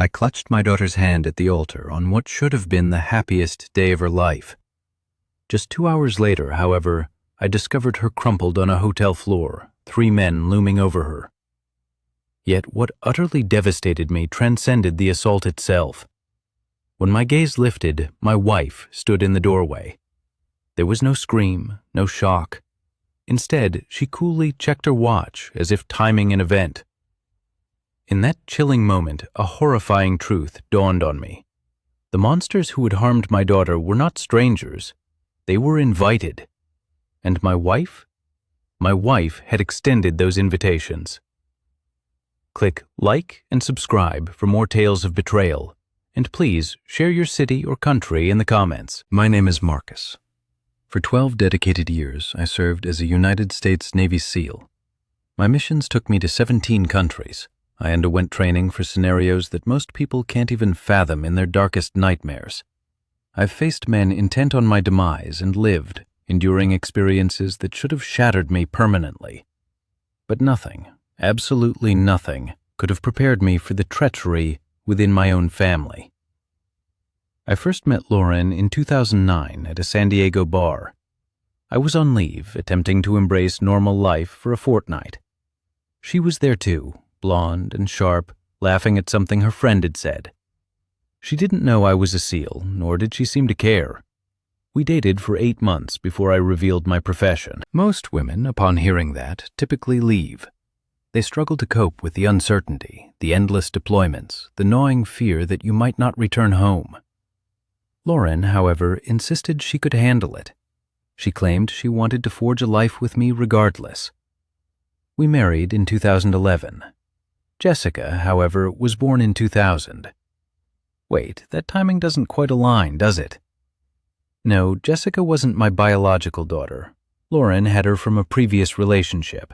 I clutched my daughter's hand at the altar on what should have been the happiest day of her life. Just 2 hours later, however, I discovered her crumpled on a hotel floor, 3 men looming over her. Yet what utterly devastated me transcended the assault itself. When my gaze lifted, my wife stood in the doorway. There was no scream, no shock. Instead, she coolly checked her watch as if timing an event. In that chilling moment, a horrifying truth dawned on me. The monsters who had harmed my daughter were not strangers. They were invited. And my wife? My wife had extended those invitations. Click like and subscribe for more tales of betrayal. And please share your city or country in the comments. My name is Marcus. For 12 dedicated years, I served as a United States Navy SEAL. My missions took me to 17 countries. I underwent training for scenarios that most people can't even fathom in their darkest nightmares. I've faced men intent on my demise and lived, enduring experiences that should have shattered me permanently. But nothing, absolutely nothing, could have prepared me for the treachery within my own family. I first met Lauren in 2009 at a San Diego bar. I was on leave, attempting to embrace normal life for a fortnight. She was there too, blonde and sharp, laughing at something her friend had said. She didn't know I was a SEAL, nor did she seem to care. We dated for 8 months before I revealed my profession. Most women, upon hearing that, typically leave. They struggle to cope with the uncertainty, the endless deployments, the gnawing fear that you might not return home. Lauren, however, insisted she could handle it. She claimed she wanted to forge a life with me regardless. We married in 2011. Jessica, however, was born in 2000. Wait, that timing doesn't quite align, does it? No, Jessica wasn't my biological daughter. Lauren had her from a previous relationship.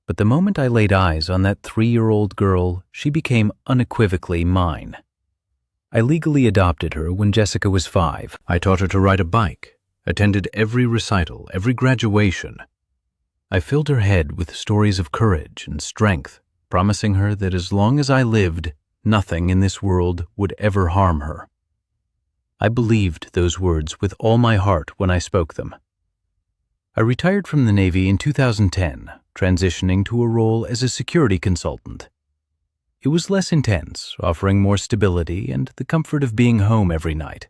But the moment I laid eyes on that 3-year-old girl, she became unequivocally mine. I legally adopted her when Jessica was 5. I taught her to ride a bike, attended every recital, every graduation. I filled her head with stories of courage and strength, promising her that as long as I lived, nothing in this world would ever harm her. I believed those words with all my heart when I spoke them. I retired from the Navy in 2010, transitioning to a role as a security consultant. It was less intense, offering more stability and the comfort of being home every night.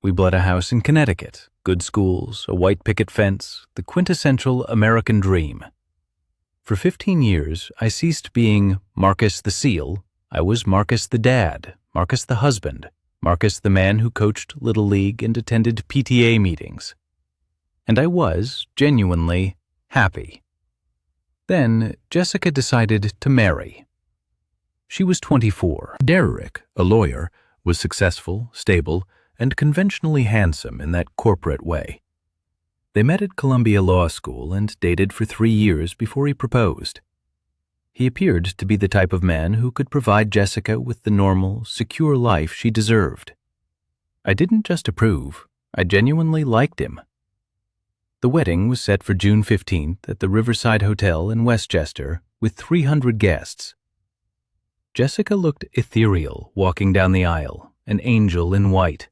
We bought a house in Connecticut, good schools, a white picket fence, the quintessential American dream. For 15 years, I ceased being Marcus the SEAL. I was Marcus the dad, Marcus the husband, Marcus the man who coached Little League and attended PTA meetings. And I was, genuinely, happy. Then, Jessica decided to marry. She was 24. Derek, a lawyer, was successful, stable, and conventionally handsome in that corporate way. They met at Columbia Law School and dated for 3 years before he proposed. He appeared to be the type of man who could provide Jessica with the normal, secure life she deserved. I didn't just approve, I genuinely liked him. The wedding was set for June 15th at the Riverside Hotel in Westchester with 300 guests. Jessica looked ethereal walking down the aisle, an angel in white.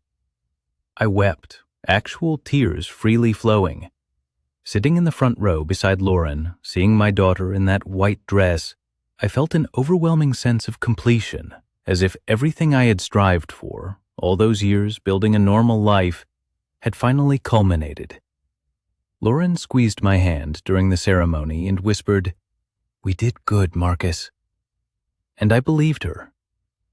I wept, actual tears freely flowing. Sitting in the front row beside Lauren, seeing my daughter in that white dress, I felt an overwhelming sense of completion, as if everything I had strived for, all those years building a normal life, had finally culminated. Lauren squeezed my hand during the ceremony and whispered, "We did good, Marcus." And I believed her.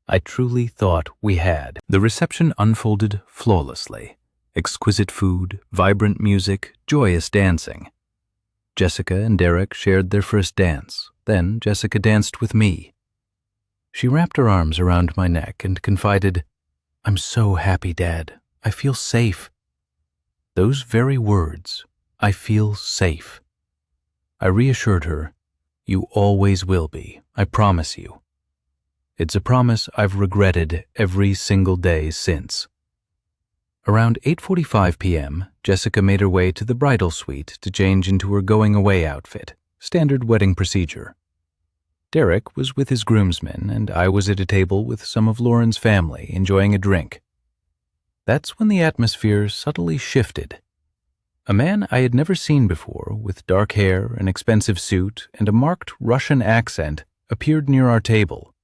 I truly thought we had. The reception unfolded flawlessly. Exquisite food, vibrant music, joyous dancing. Jessica and Derek shared their first dance. Then Jessica danced with me. She wrapped her arms around my neck and confided, "I'm so happy, Dad. I feel safe." Those very words, "I feel safe." I reassured her, "You always will be, I promise you." It's a promise I've regretted every single day since. Around 8:45 p.m., Jessica made her way to the bridal suite to change into her going-away outfit, standard wedding procedure. Derek was with his groomsmen, and I was at a table with some of Lauren's family enjoying a drink. That's when the atmosphere subtly shifted. A man I had never seen before, with dark hair, an expensive suit, and a marked Russian accent, appeared near our table.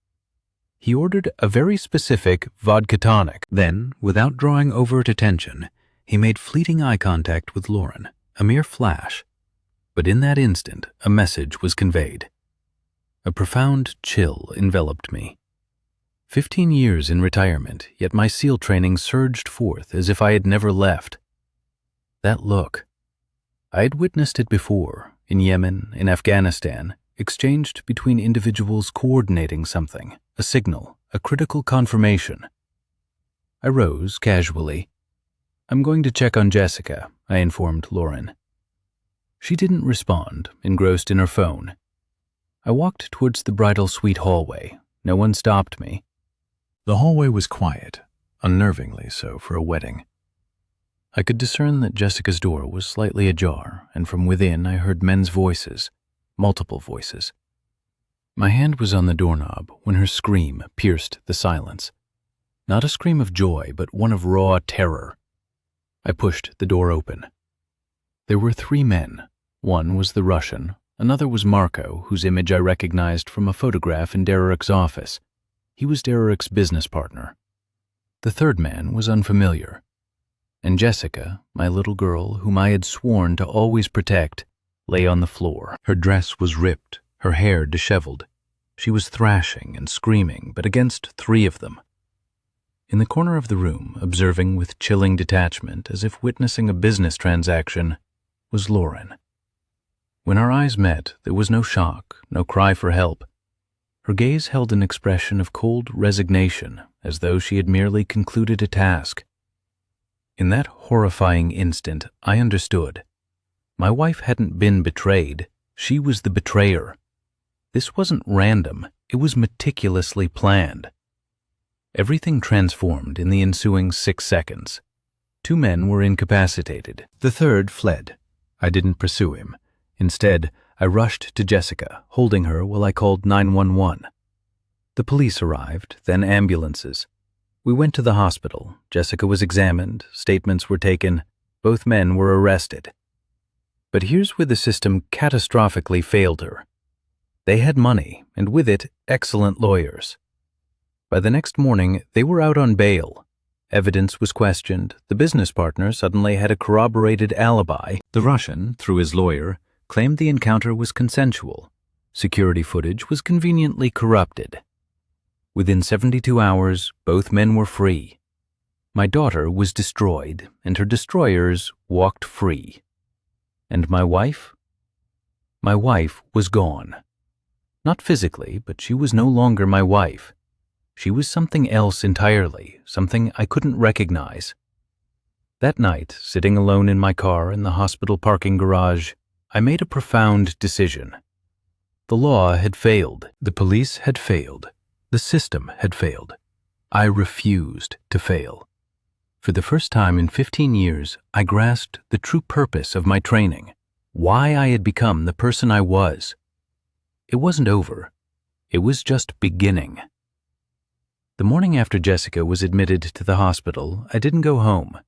He ordered a very specific vodka tonic. Then, without drawing overt attention, he made fleeting eye contact with Lauren, a mere flash. But in that instant, a message was conveyed. A profound chill enveloped me. 15 years in retirement, yet my SEAL training surged forth as if I had never left. That look. I had witnessed it before, in Yemen, in Afghanistan, exchanged between individuals coordinating something, a signal, a critical confirmation. I rose casually. "I'm going to check on Jessica," I informed Lauren. She didn't respond, engrossed in her phone. I walked towards the bridal suite hallway. No one stopped me. The hallway was quiet, unnervingly so for a wedding. I could discern that Jessica's door was slightly ajar, and from within I heard men's voices, multiple voices. My hand was on the doorknob when her scream pierced the silence. Not a scream of joy, but one of raw terror. I pushed the door open. There were 3 men. One was the Russian. Another was Marco, whose image I recognized from a photograph in Derek's office. He was Derek's business partner. The third man was unfamiliar. And Jessica, my little girl, whom I had sworn to always protect, lay on the floor. Her dress was ripped, her hair disheveled. She was thrashing and screaming, but against 3 of them. In the corner of the room, observing with chilling detachment, as if witnessing a business transaction, was Lauren. When our eyes met, there was no shock, no cry for help. Her gaze held an expression of cold resignation, as though she had merely concluded a task. In that horrifying instant, I understood. My wife hadn't been betrayed. She was the betrayer. This wasn't random. It was meticulously planned. Everything transformed in the ensuing 6 seconds. 2 men were incapacitated. The third fled. I didn't pursue him. Instead, I rushed to Jessica, holding her while I called 911. The police arrived, then ambulances. We went to the hospital. Jessica was examined, statements were taken, both men were arrested. But here's where the system catastrophically failed her. They had money, and with it, excellent lawyers. By the next morning, they were out on bail. Evidence was questioned. The business partner suddenly had a corroborated alibi. The Russian, through his lawyer, claimed the encounter was consensual. Security footage was conveniently corrupted. Within 72 hours, both men were free. My daughter was destroyed, and her destroyers walked free. And my wife? My wife was gone. Not physically, but she was no longer my wife. She was something else entirely, something I couldn't recognize. That night, sitting alone in my car in the hospital parking garage, I made a profound decision. The law had failed. The police had failed. The system had failed. I refused to fail. For the first time in 15 years, I grasped the true purpose of my training, why I had become the person I was. It wasn't over. It was just beginning. The morning after Jessica was admitted to the hospital, I didn't go home.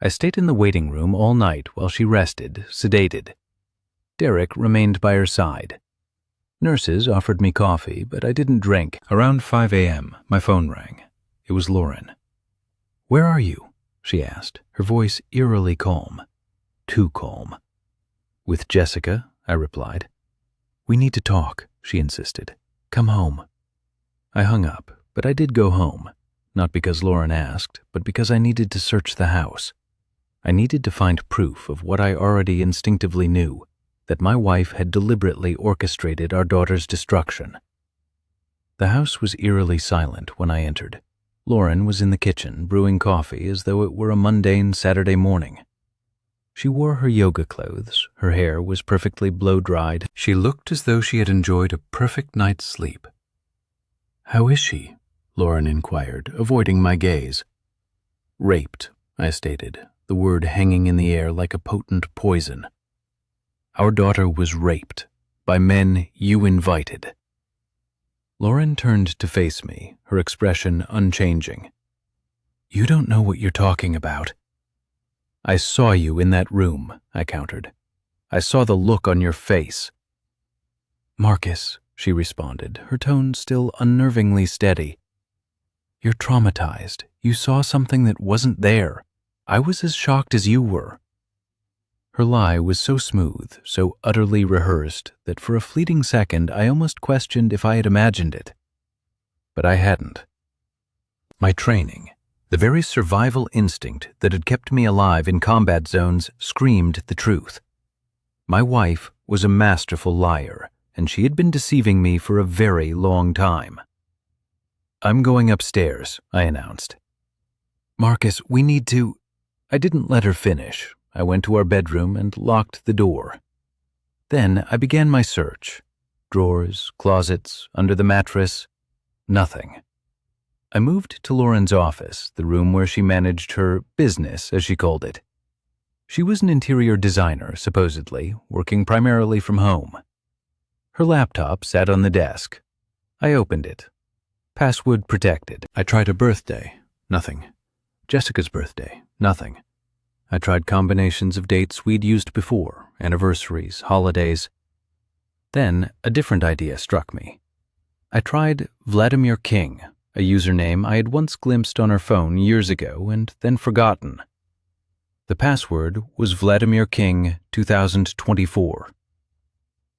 I stayed in the waiting room all night while she rested, sedated. Derek remained by her side. Nurses offered me coffee, but I didn't drink. Around 5 a.m., my phone rang. It was Lauren. "Where are you?" she asked, her voice eerily calm. Too calm. "With Jessica," I replied. "We need to talk," she insisted. "Come home." I hung up, but I did go home, not because Lauren asked, but because I needed to search the house. I needed to find proof of what I already instinctively knew, that my wife had deliberately orchestrated our daughter's destruction. The house was eerily silent when I entered. Lauren was in the kitchen, brewing coffee as though it were a mundane Saturday morning. She wore her yoga clothes, her hair was perfectly blow-dried. She looked as though she had enjoyed a perfect night's sleep. "How is she?" Lauren inquired, avoiding my gaze. "Raped," I stated, the word hanging in the air like a potent poison. "Our daughter was raped by men you invited." Lauren turned to face me, her expression unchanging. You don't know what you're talking about. I saw you in that room, I countered. I saw the look on your face. Marcus, she responded, her tone still unnervingly steady. You're traumatized. You saw something that wasn't there. I was as shocked as you were. Her lie was so smooth, so utterly rehearsed, that for a fleeting second I almost questioned if I had imagined it. But I hadn't. My training, the very survival instinct that had kept me alive in combat zones, screamed the truth. My wife was a masterful liar, and she had been deceiving me for a very long time. I'm going upstairs, I announced. Marcus, we need to... I didn't let her finish. I went to our bedroom and locked the door. Then I began my search. Drawers, closets, under the mattress, nothing. I moved to Lauren's office, the room where she managed her business, as she called it. She was an interior designer, supposedly, working primarily from home. Her laptop sat on the desk. I opened it. Password protected. I tried a birthday. Nothing. Jessica's birthday. Nothing. I tried combinations of dates we'd used before, anniversaries, holidays. Then a different idea struck me. I tried Vladimir King, a username I had once glimpsed on her phone years ago and then forgotten. The password was Vladimir King 2024.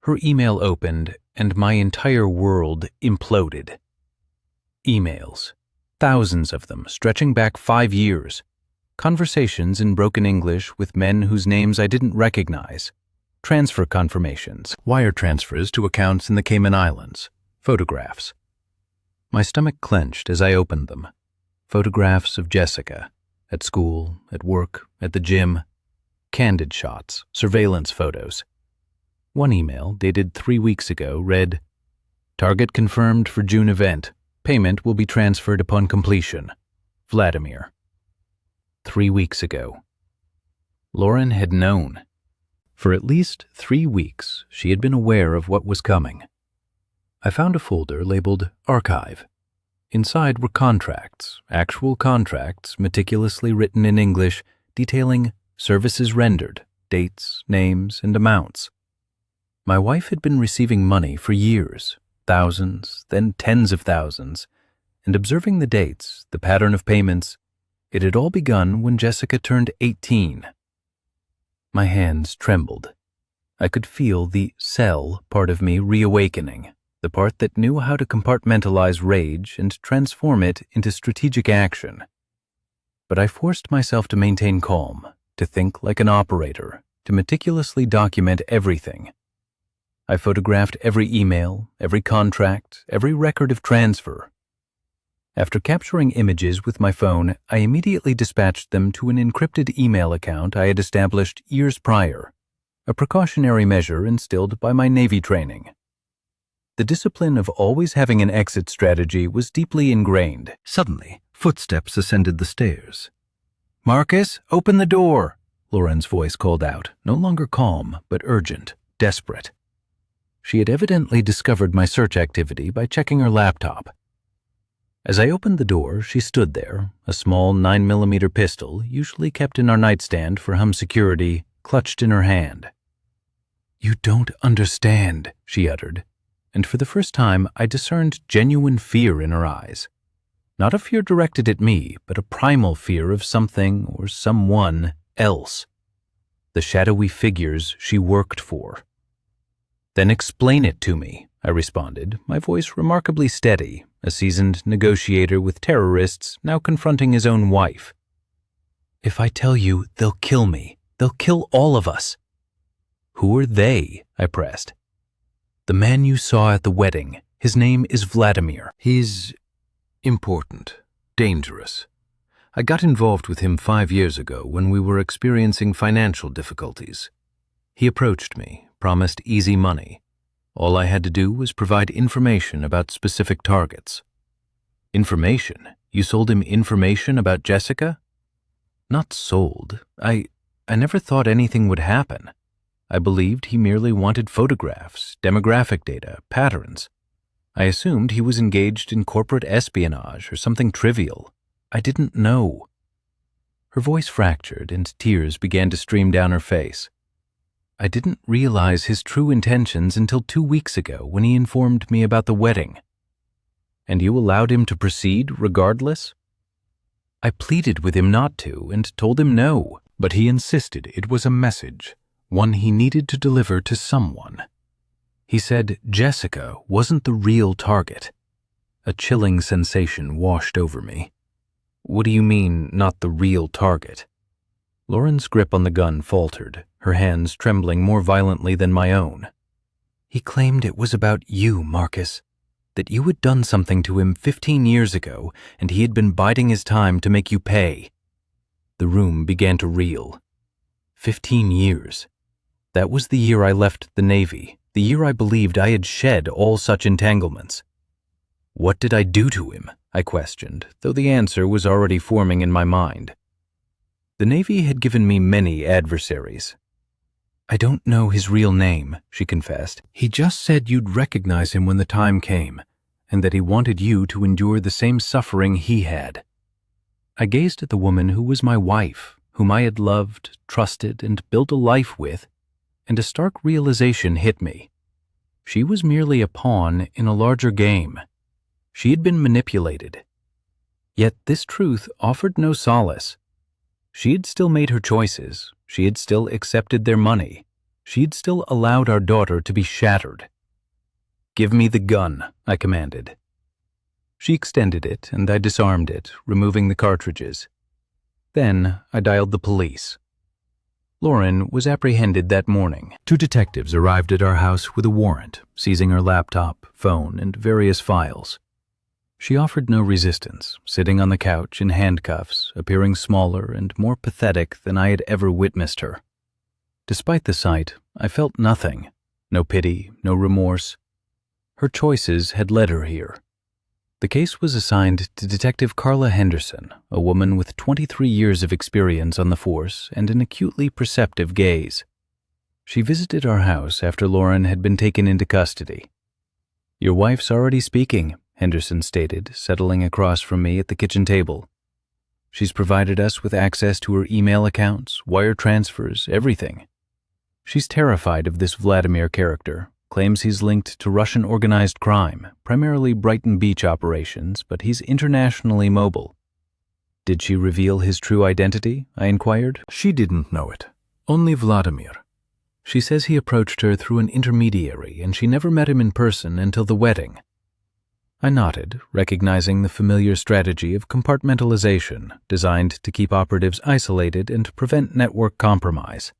Her email opened and my entire world imploded. Emails, thousands of them stretching back 5 years. Conversations in broken English with men whose names I didn't recognize. Transfer confirmations, wire transfers to accounts in the Cayman Islands, photographs. My stomach clenched as I opened them. Photographs of Jessica, at school, at work, at the gym. Candid shots, surveillance photos. One email, dated 3 weeks ago, read, Target confirmed for June event. Payment will be transferred upon completion. Vladimir. 3 weeks ago. Lauren had known. For at least 3 weeks, she had been aware of what was coming. I found a folder labeled Archive. Inside were contracts, actual contracts meticulously written in English, detailing services rendered, dates, names, and amounts. My wife had been receiving money for years, thousands, then tens of thousands, and observing the dates, the pattern of payments, it had all begun when Jessica turned 18. My hands trembled. I could feel the cell part of me reawakening, the part that knew how to compartmentalize rage and transform it into strategic action. But I forced myself to maintain calm, to think like an operator, to meticulously document everything. I photographed every email, every contract, every record of transfer. After capturing images with my phone, I immediately dispatched them to an encrypted email account I had established years prior, a precautionary measure instilled by my Navy training. The discipline of always having an exit strategy was deeply ingrained. Suddenly, footsteps ascended the stairs. Marcus, open the door, Lauren's voice called out, no longer calm, but urgent, desperate. She had evidently discovered my search activity by checking her laptop. As I opened the door, she stood there, a small 9mm pistol, usually kept in our nightstand for home security, clutched in her hand. You don't understand, she uttered, and for the first time I discerned genuine fear in her eyes. Not a fear directed at me, but a primal fear of something or someone else. The shadowy figures she worked for. Then explain it to me, I responded, my voice remarkably steady, a seasoned negotiator with terrorists now confronting his own wife. If I tell you, they'll kill me. They'll kill all of us. Who are they? I pressed. The man you saw at the wedding. His name is Vladimir. He's important, dangerous. I got involved with him 5 years ago when we were experiencing financial difficulties. He approached me, promised easy money. All I had to do was provide information about specific targets. Information? You sold him information about Jessica? Not sold. I never thought anything would happen. I believed he merely wanted photographs, demographic data, patterns. I assumed he was engaged in corporate espionage or something trivial. I didn't know. Her voice fractured and tears began to stream down her face. I didn't realize his true intentions until 2 weeks ago when he informed me about the wedding. And you allowed him to proceed regardless? I pleaded with him not to and told him no, but he insisted it was a message, one he needed to deliver to someone. He said Jessica wasn't the real target. A chilling sensation washed over me. What do you mean, not the real target? Lauren's grip on the gun faltered, her hands trembling more violently than my own. He claimed it was about you, Marcus. That you had done something to him 15 years ago, and he had been biding his time to make you pay. The room began to reel. 15 years. That was the year I left the Navy, the year I believed I had shed all such entanglements. What did I do to him? I questioned, though the answer was already forming in my mind. The Navy had given me many adversaries. I don't know his real name, she confessed. He just said you'd recognize him when the time came, and that he wanted you to endure the same suffering he had. I gazed at the woman who was my wife, whom I had loved, trusted, and built a life with, and a stark realization hit me. She was merely a pawn in a larger game. She had been manipulated. Yet this truth offered no solace. She had still made her choices. She had still accepted their money. She had still allowed our daughter to be shattered. "Give me the gun," I commanded. She extended it, and I disarmed it, removing the cartridges. Then I dialed the police. Lauren was apprehended that morning. 2 detectives arrived at our house with a warrant, seizing her laptop, phone, and various files. She offered no resistance, sitting on the couch in handcuffs, appearing smaller and more pathetic than I had ever witnessed her. Despite the sight, I felt nothing, no pity, no remorse. Her choices had led her here. The case was assigned to Detective Carla Henderson, a woman with 23 years of experience on the force and an acutely perceptive gaze. She visited our house after Lauren had been taken into custody. "Your wife's already speaking," Henderson stated, settling across from me at the kitchen table. "She's provided us with access to her email accounts, wire transfers, everything. She's terrified of this Vladimir character, claims he's linked to Russian organized crime, primarily Brighton Beach operations, but he's internationally mobile." "Did she reveal his true identity?" I inquired. "She didn't know it. Only Vladimir. She says he approached her through an intermediary and she never met him in person until the wedding." I nodded, recognizing the familiar strategy of compartmentalization designed to keep operatives isolated and prevent network compromise.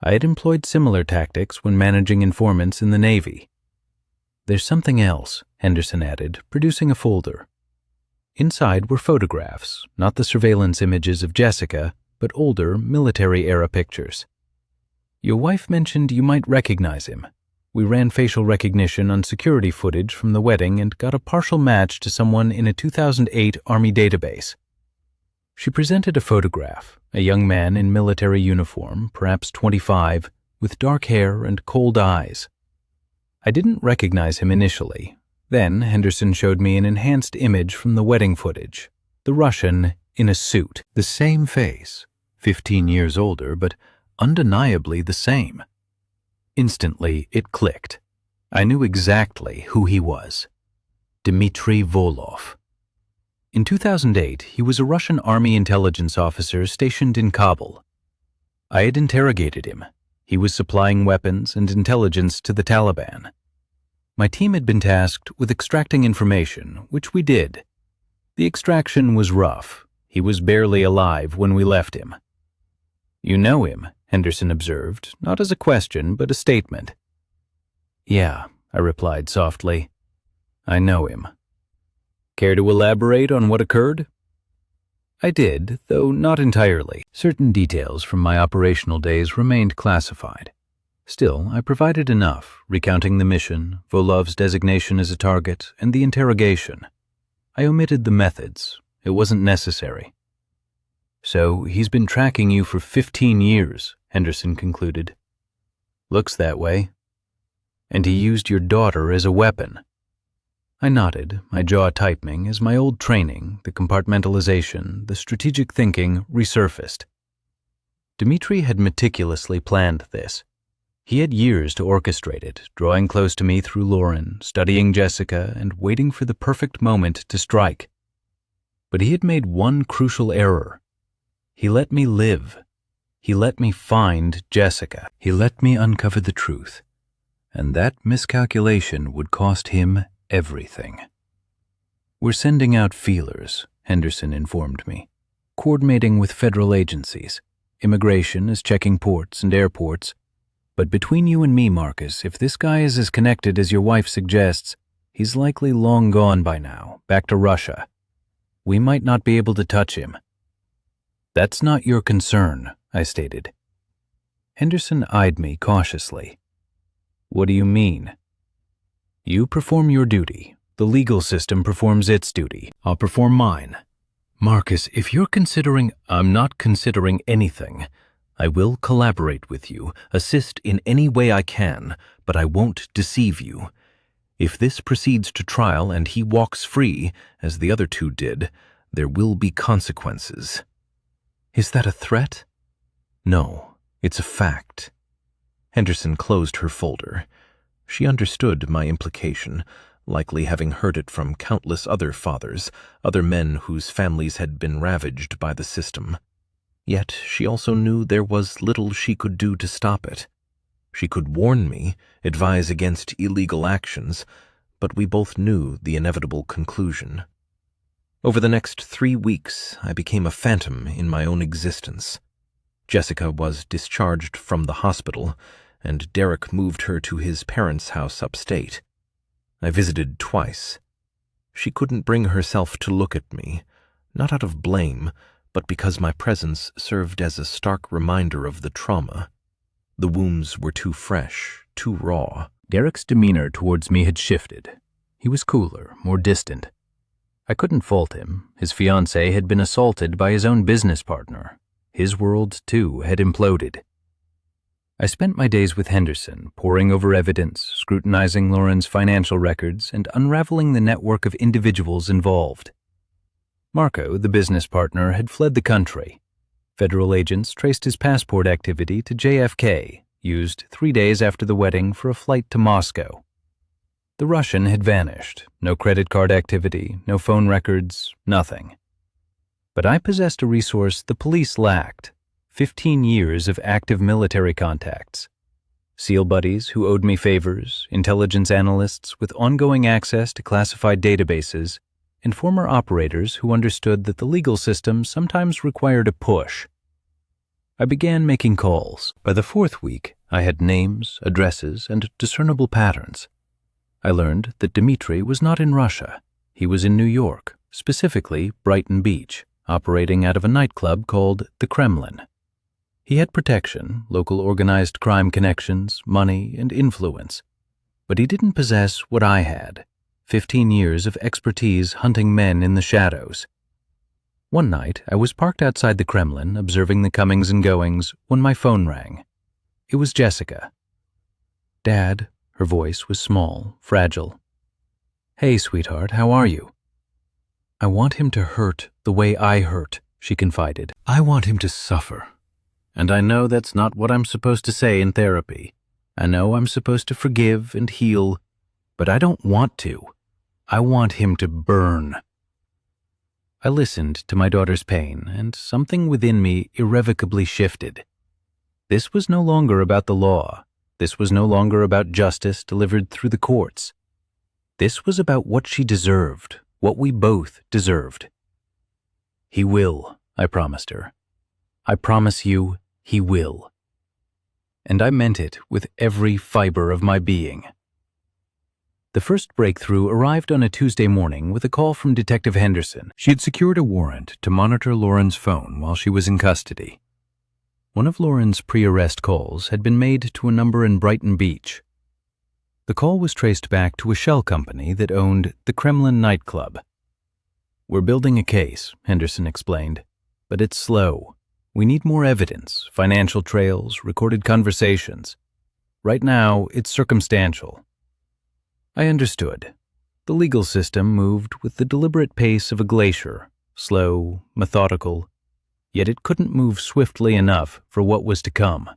I had employed similar tactics when managing informants in the Navy. "There's something else," Henderson added, producing a folder. Inside were photographs, not the surveillance images of Jessica, but older, military-era pictures. "Your wife mentioned you might recognize him. We ran facial recognition on security footage from the wedding and got a partial match to someone in a 2008 Army database." She presented a photograph, a young man in military uniform, perhaps 25, with dark hair and cold eyes. I didn't recognize him initially. Then Henderson showed me an enhanced image from the wedding footage, the Russian in a suit, the same face, 15 years older, but undeniably the same. Instantly, it clicked. I knew exactly who he was. Dmitry Volov. In 2008, he was a Russian Army intelligence officer stationed in Kabul. I had interrogated him. He was supplying weapons and intelligence to the Taliban. My team had been tasked with extracting information, which we did. The extraction was rough. He was barely alive when we left him. "You know him," Henderson observed, not as a question, but a statement. "Yeah," I replied softly. "I know him." "Care to elaborate on what occurred?" I did, though not entirely. Certain details from my operational days remained classified. Still, I provided enough, recounting the mission, Volov's designation as a target, and the interrogation. I omitted the methods. It wasn't necessary. "So he's been tracking you for 15 years, Henderson concluded. "Looks that way. And he used your daughter as a weapon." I nodded, my jaw tightening as my old training, the compartmentalization, the strategic thinking, resurfaced. Dmitri had meticulously planned this. He had years to orchestrate it, drawing close to me through Lauren, studying Jessica, and waiting for the perfect moment to strike. But he had made one crucial error. He let me live. He let me find Jessica. He let me uncover the truth. And that miscalculation would cost him everything. "We're sending out feelers," Henderson informed me, "coordinating with federal agencies. Immigration is checking ports and airports. But between you and me, Marcus, if this guy is as connected as your wife suggests, he's likely long gone by now, back to Russia. We might not be able to touch him." "That's not your concern," I stated. Henderson eyed me cautiously. "What do you mean?" "You perform your duty. The legal system performs its duty. I'll perform mine. Marcus, if you're considering—" "I'm not considering anything. I will collaborate with you, assist in any way I can, but I won't deceive you. If this proceeds to trial and he walks free, as the other two did, there will be consequences." "Is that a threat?" "No, it's a fact." Henderson closed her folder. She understood my implication, likely having heard it from countless other fathers, other men whose families had been ravaged by the system. Yet she also knew there was little she could do to stop it. She could warn me, advise against illegal actions, but we both knew the inevitable conclusion. Over the next 3 weeks, I became a phantom in my own existence. Jessica was discharged from the hospital, and Derek moved her to his parents' house upstate. I visited twice. She couldn't bring herself to look at me, not out of blame, but because my presence served as a stark reminder of the trauma. The wounds were too fresh, too raw. Derek's demeanor towards me had shifted. He was cooler, more distant. I couldn't fault him. His fiancée had been assaulted by his own business partner. His world, too, had imploded. I spent my days with Henderson, poring over evidence, scrutinizing Lauren's financial records, and unraveling the network of individuals involved. Marco, the business partner, had fled the country. Federal agents traced his passport activity to JFK, used 3 days after the wedding for a flight to Moscow. The Russian had vanished. No credit card activity, no phone records, nothing. But I possessed a resource the police lacked: 15 years of active military contacts. SEAL buddies who owed me favors, intelligence analysts with ongoing access to classified databases, and former operators who understood that the legal system sometimes required a push. I began making calls. By the 4th week, I had names, addresses, and discernible patterns. I learned that Dmitri was not in Russia. He was in New York, specifically Brighton Beach, operating out of a nightclub called the Kremlin. He had protection, local organized crime connections, money, and influence. But he didn't possess what I had: 15 years of expertise hunting men in the shadows. One night, I was parked outside the Kremlin, observing the comings and goings, when my phone rang. It was Jessica. "Dad," her voice was small, fragile. "Hey, sweetheart, how are you?" "I want him to hurt the way I hurt," she confided. "I want him to suffer. And I know that's not what I'm supposed to say in therapy. I know I'm supposed to forgive and heal, but I don't want to. I want him to burn." I listened to my daughter's pain, and something within me irrevocably shifted. This was no longer about the law. This was no longer about justice delivered through the courts. This was about what she deserved, what we both deserved. "He will," I promised her. "I promise you, he will." And I meant it with every fiber of my being. The first breakthrough arrived on a Tuesday morning with a call from Detective Henderson. She had secured a warrant to monitor Lauren's phone while she was in custody. One of Lauren's pre-arrest calls had been made to a number in Brighton Beach. The call was traced back to a shell company that owned the Kremlin nightclub. "We're building a case," Henderson explained, "but it's slow. We need more evidence, financial trails, recorded conversations. Right now, it's circumstantial." I understood. The legal system moved with the deliberate pace of a glacier, slow, methodical, yet it couldn't move swiftly enough for what was to come.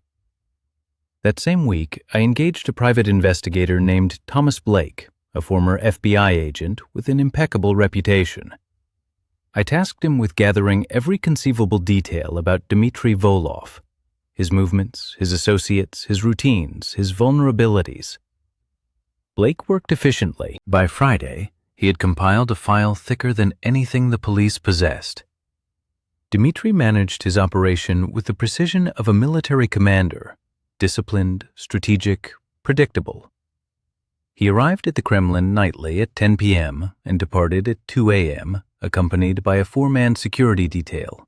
That same week, I engaged a private investigator named Thomas Blake, a former FBI agent with an impeccable reputation. I tasked him with gathering every conceivable detail about Dmitry Volov, his movements, his associates, his routines, his vulnerabilities. Blake worked efficiently. By Friday, he had compiled a file thicker than anything the police possessed. Dmitry managed his operation with the precision of a military commander, disciplined, strategic, predictable. He arrived at the Kremlin nightly at 10 p.m. and departed at 2 a.m., accompanied by a 4-man security detail.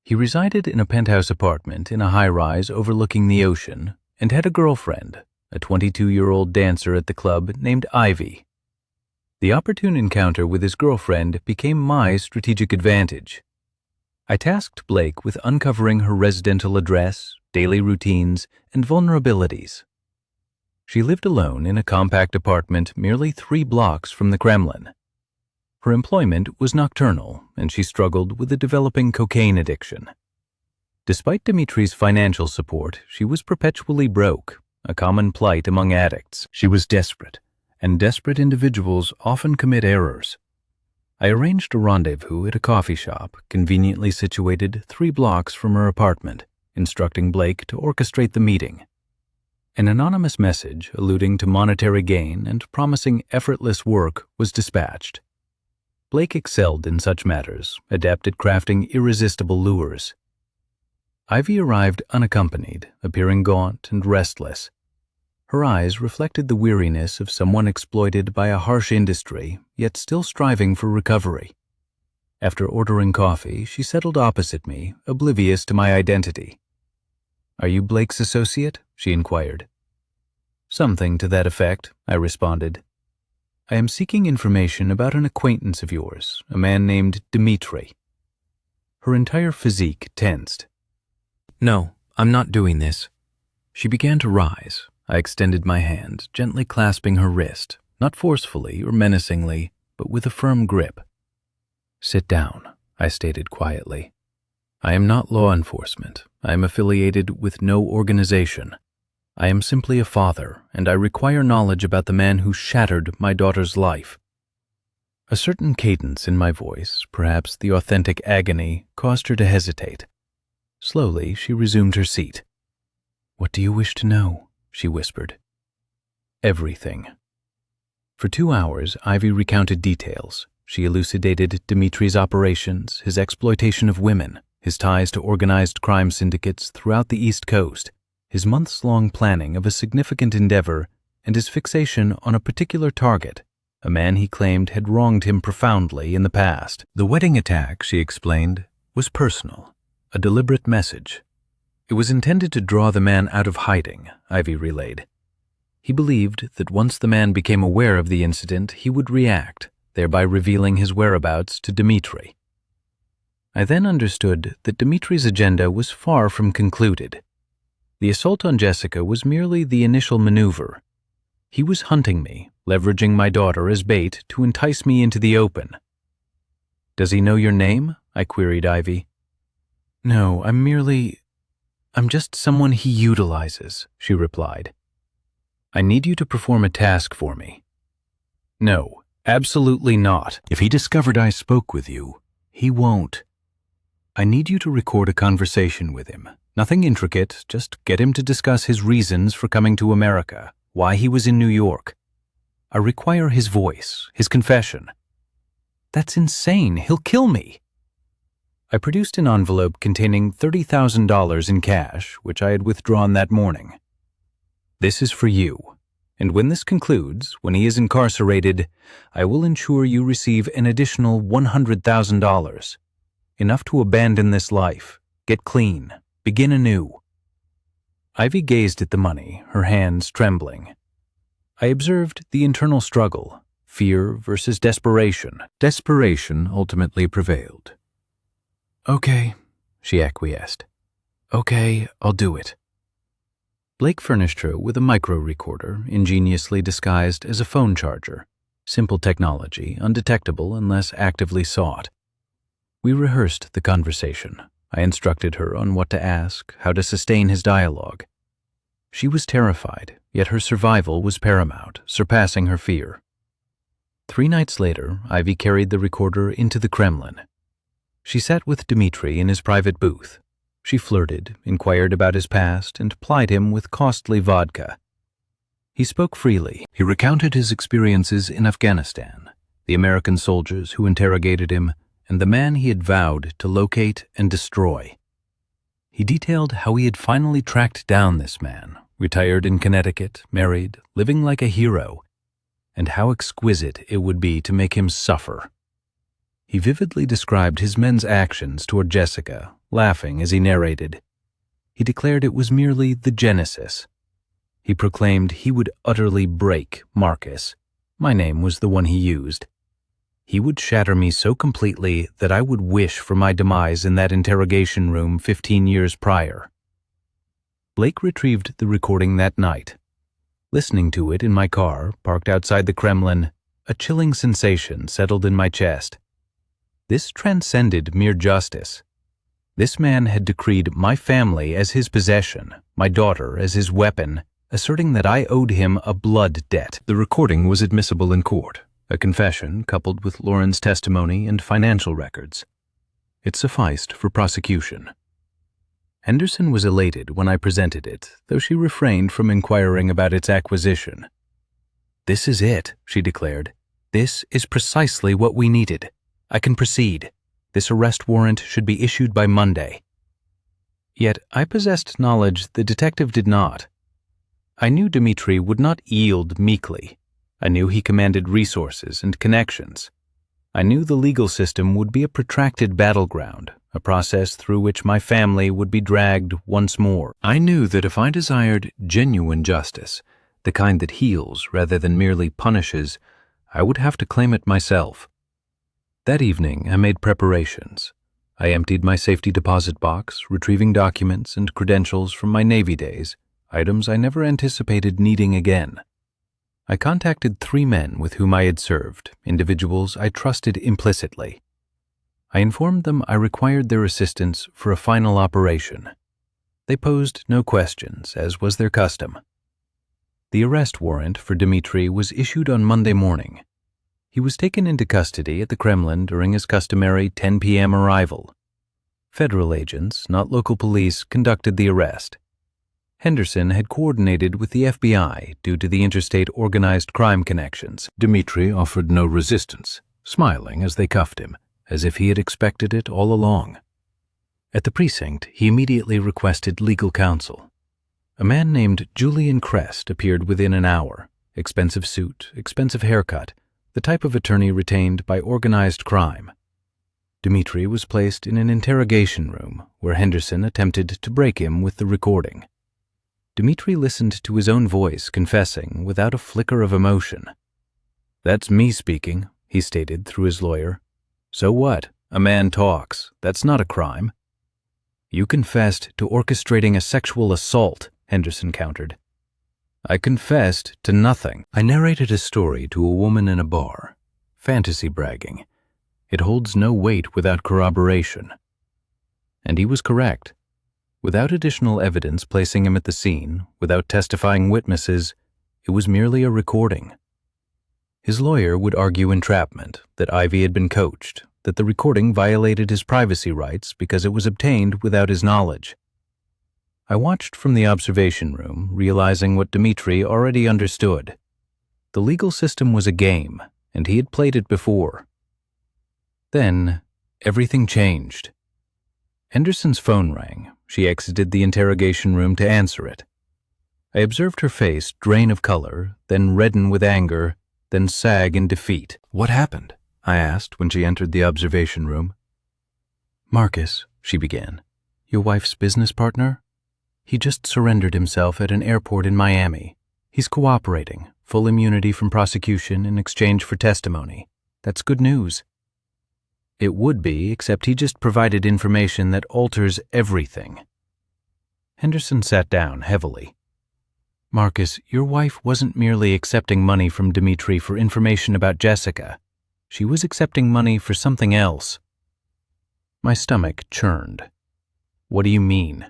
He resided in a penthouse apartment in a high-rise overlooking the ocean and had a girlfriend, a 22-year-old dancer at the club named Ivy. The opportune encounter with his girlfriend became my strategic advantage. I tasked Blake with uncovering her residential address, daily routines, and vulnerabilities. She lived alone in a compact apartment merely 3 blocks from the Kremlin. Her employment was nocturnal, and she struggled with a developing cocaine addiction. Despite Dmitry's financial support, she was perpetually broke, a common plight among addicts. She was desperate, and desperate individuals often commit errors. I arranged a rendezvous at a coffee shop conveniently situated 3 blocks from her apartment, instructing Blake to orchestrate the meeting. An anonymous message alluding to monetary gain and promising effortless work was dispatched. Blake excelled in such matters, adept at crafting irresistible lures. Ivy arrived unaccompanied, appearing gaunt and restless. Her eyes reflected the weariness of someone exploited by a harsh industry, yet still striving for recovery. After ordering coffee, she settled opposite me, oblivious to my identity. "Are you Blake's associate?" she inquired. "Something to that effect," I responded. "I am seeking information about an acquaintance of yours, a man named Dmitry." Her entire physique tensed. "No, I'm not doing this." She began to rise. I extended my hand, gently clasping her wrist, not forcefully or menacingly, but with a firm grip. "Sit down," I stated quietly. "I am not law enforcement. I am affiliated with no organization. I am simply a father, and I require knowledge about the man who shattered my daughter's life." A certain cadence in my voice, perhaps the authentic agony, caused her to hesitate. Slowly, she resumed her seat. "What do you wish to know?" she whispered. "Everything." For 2 hours, Ivy recounted details. She elucidated Dmitry's operations, his exploitation of women, his ties to organized crime syndicates throughout the East Coast, his months-long planning of a significant endeavor, and his fixation on a particular target, a man he claimed had wronged him profoundly in the past. The wedding attack, she explained, was personal, a deliberate message. It was intended to draw the man out of hiding, Ivy relayed. He believed that once the man became aware of the incident, he would react, thereby revealing his whereabouts to Dmitry. I then understood that Dmitry's agenda was far from concluded. The assault on Jessica was merely the initial maneuver. He was hunting me, leveraging my daughter as bait to entice me into the open. "Does he know your name?" I queried Ivy. "No, I'm just someone he utilizes," she replied. "I need you to perform a task for me." "No, absolutely not. If he discovered I spoke with you, he won't. I need you to record a conversation with him. Nothing intricate, just get him to discuss his reasons for coming to America, why he was in New York. I require his voice, his confession." "That's insane. He'll kill me." I produced an envelope containing $30,000 in cash, which I had withdrawn that morning. "This is for you, and when this concludes, when he is incarcerated, I will ensure you receive an additional $100,000. Enough to abandon this life, get clean, begin anew." Ivy gazed at the money, her hands trembling. I observed the internal struggle, fear versus desperation. Desperation ultimately prevailed. "Okay," she acquiesced. "Okay, I'll do it." Blake furnished her with a micro recorder, ingeniously disguised as a phone charger. Simple technology, undetectable unless actively sought. We rehearsed the conversation. I instructed her on what to ask, how to sustain his dialogue. She was terrified, yet her survival was paramount, surpassing her fear. 3 nights later, Ivy carried the recorder into the Kremlin. She sat with Dmitri in his private booth. She flirted, inquired about his past, and plied him with costly vodka. He spoke freely. He recounted his experiences in Afghanistan, the American soldiers who interrogated him, and the man he had vowed to locate and destroy. He detailed how he had finally tracked down this man, retired in Connecticut, married, living like a hero, and how exquisite it would be to make him suffer. He vividly described his men's actions toward Jessica, laughing as he narrated. He declared it was merely the genesis. He proclaimed he would utterly break Marcus. My name was the one he used. He would shatter me so completely that I would wish for my demise in that interrogation room 15 years prior. Blake retrieved the recording that night. Listening to it in my car, parked outside the Kremlin, a chilling sensation settled in my chest. This transcended mere justice. This man had decreed my family as his possession, my daughter as his weapon, asserting that I owed him a blood debt. The recording was admissible in court, a confession coupled with Lauren's testimony and financial records. It sufficed for prosecution. Henderson was elated when I presented it, though she refrained from inquiring about its acquisition. "This is it," she declared. "This is precisely what we needed. I can proceed. This arrest warrant should be issued by Monday." Yet I possessed knowledge the detective did not. I knew Dmitri would not yield meekly. I knew he commanded resources and connections. I knew the legal system would be a protracted battleground, a process through which my family would be dragged once more. I knew that if I desired genuine justice, the kind that heals rather than merely punishes, I would have to claim it myself. That evening, I made preparations. I emptied my safety deposit box, retrieving documents and credentials from my Navy days, items I never anticipated needing again. I contacted 3 men with whom I had served, individuals I trusted implicitly. I informed them I required their assistance for a final operation. They posed no questions, as was their custom. The arrest warrant for Dmitri was issued on Monday morning. He was taken into custody at the Kremlin during his customary 10 p.m. arrival. Federal agents, not local police, conducted the arrest. Henderson had coordinated with the FBI due to the interstate organized crime connections. Dmitri offered no resistance, smiling as they cuffed him, as if he had expected it all along. At the precinct, he immediately requested legal counsel. A man named Julian Crest appeared within an hour. Expensive suit, expensive haircut, the type of attorney retained by organized crime. Dmitri was placed in an interrogation room where Henderson attempted to break him with the recording. Dmitri listened to his own voice confessing without a flicker of emotion. "That's me speaking," he stated through his lawyer. "So what? A man talks. That's not a crime." "You confessed to orchestrating a sexual assault," Henderson countered. "I confessed to nothing." I narrated a story to a woman in a bar. Fantasy bragging. It holds no weight without corroboration. And he was correct. Without additional evidence placing him at the scene, without testifying witnesses, it was merely a recording. His lawyer would argue entrapment, that Ivy had been coached, that the recording violated his privacy rights because it was obtained without his knowledge. I watched from the observation room, realizing what Dmitri already understood. The legal system was a game, and he had played it before. Then, everything changed. Henderson's phone rang. She exited the interrogation room to answer it. I observed her face drain of color, then redden with anger, then sag in defeat. "What happened?" I asked when she entered the observation room. "Marcus," she began, "your wife's business partner? He just surrendered himself at an airport in Miami. He's cooperating, full immunity from prosecution in exchange for testimony. That's good news." "It would be, except he just provided information that alters everything." Henderson sat down heavily. Marcus, your wife wasn't merely accepting money from Dmitri for information about Jessica. She was accepting money for something else. My stomach churned. What do you mean?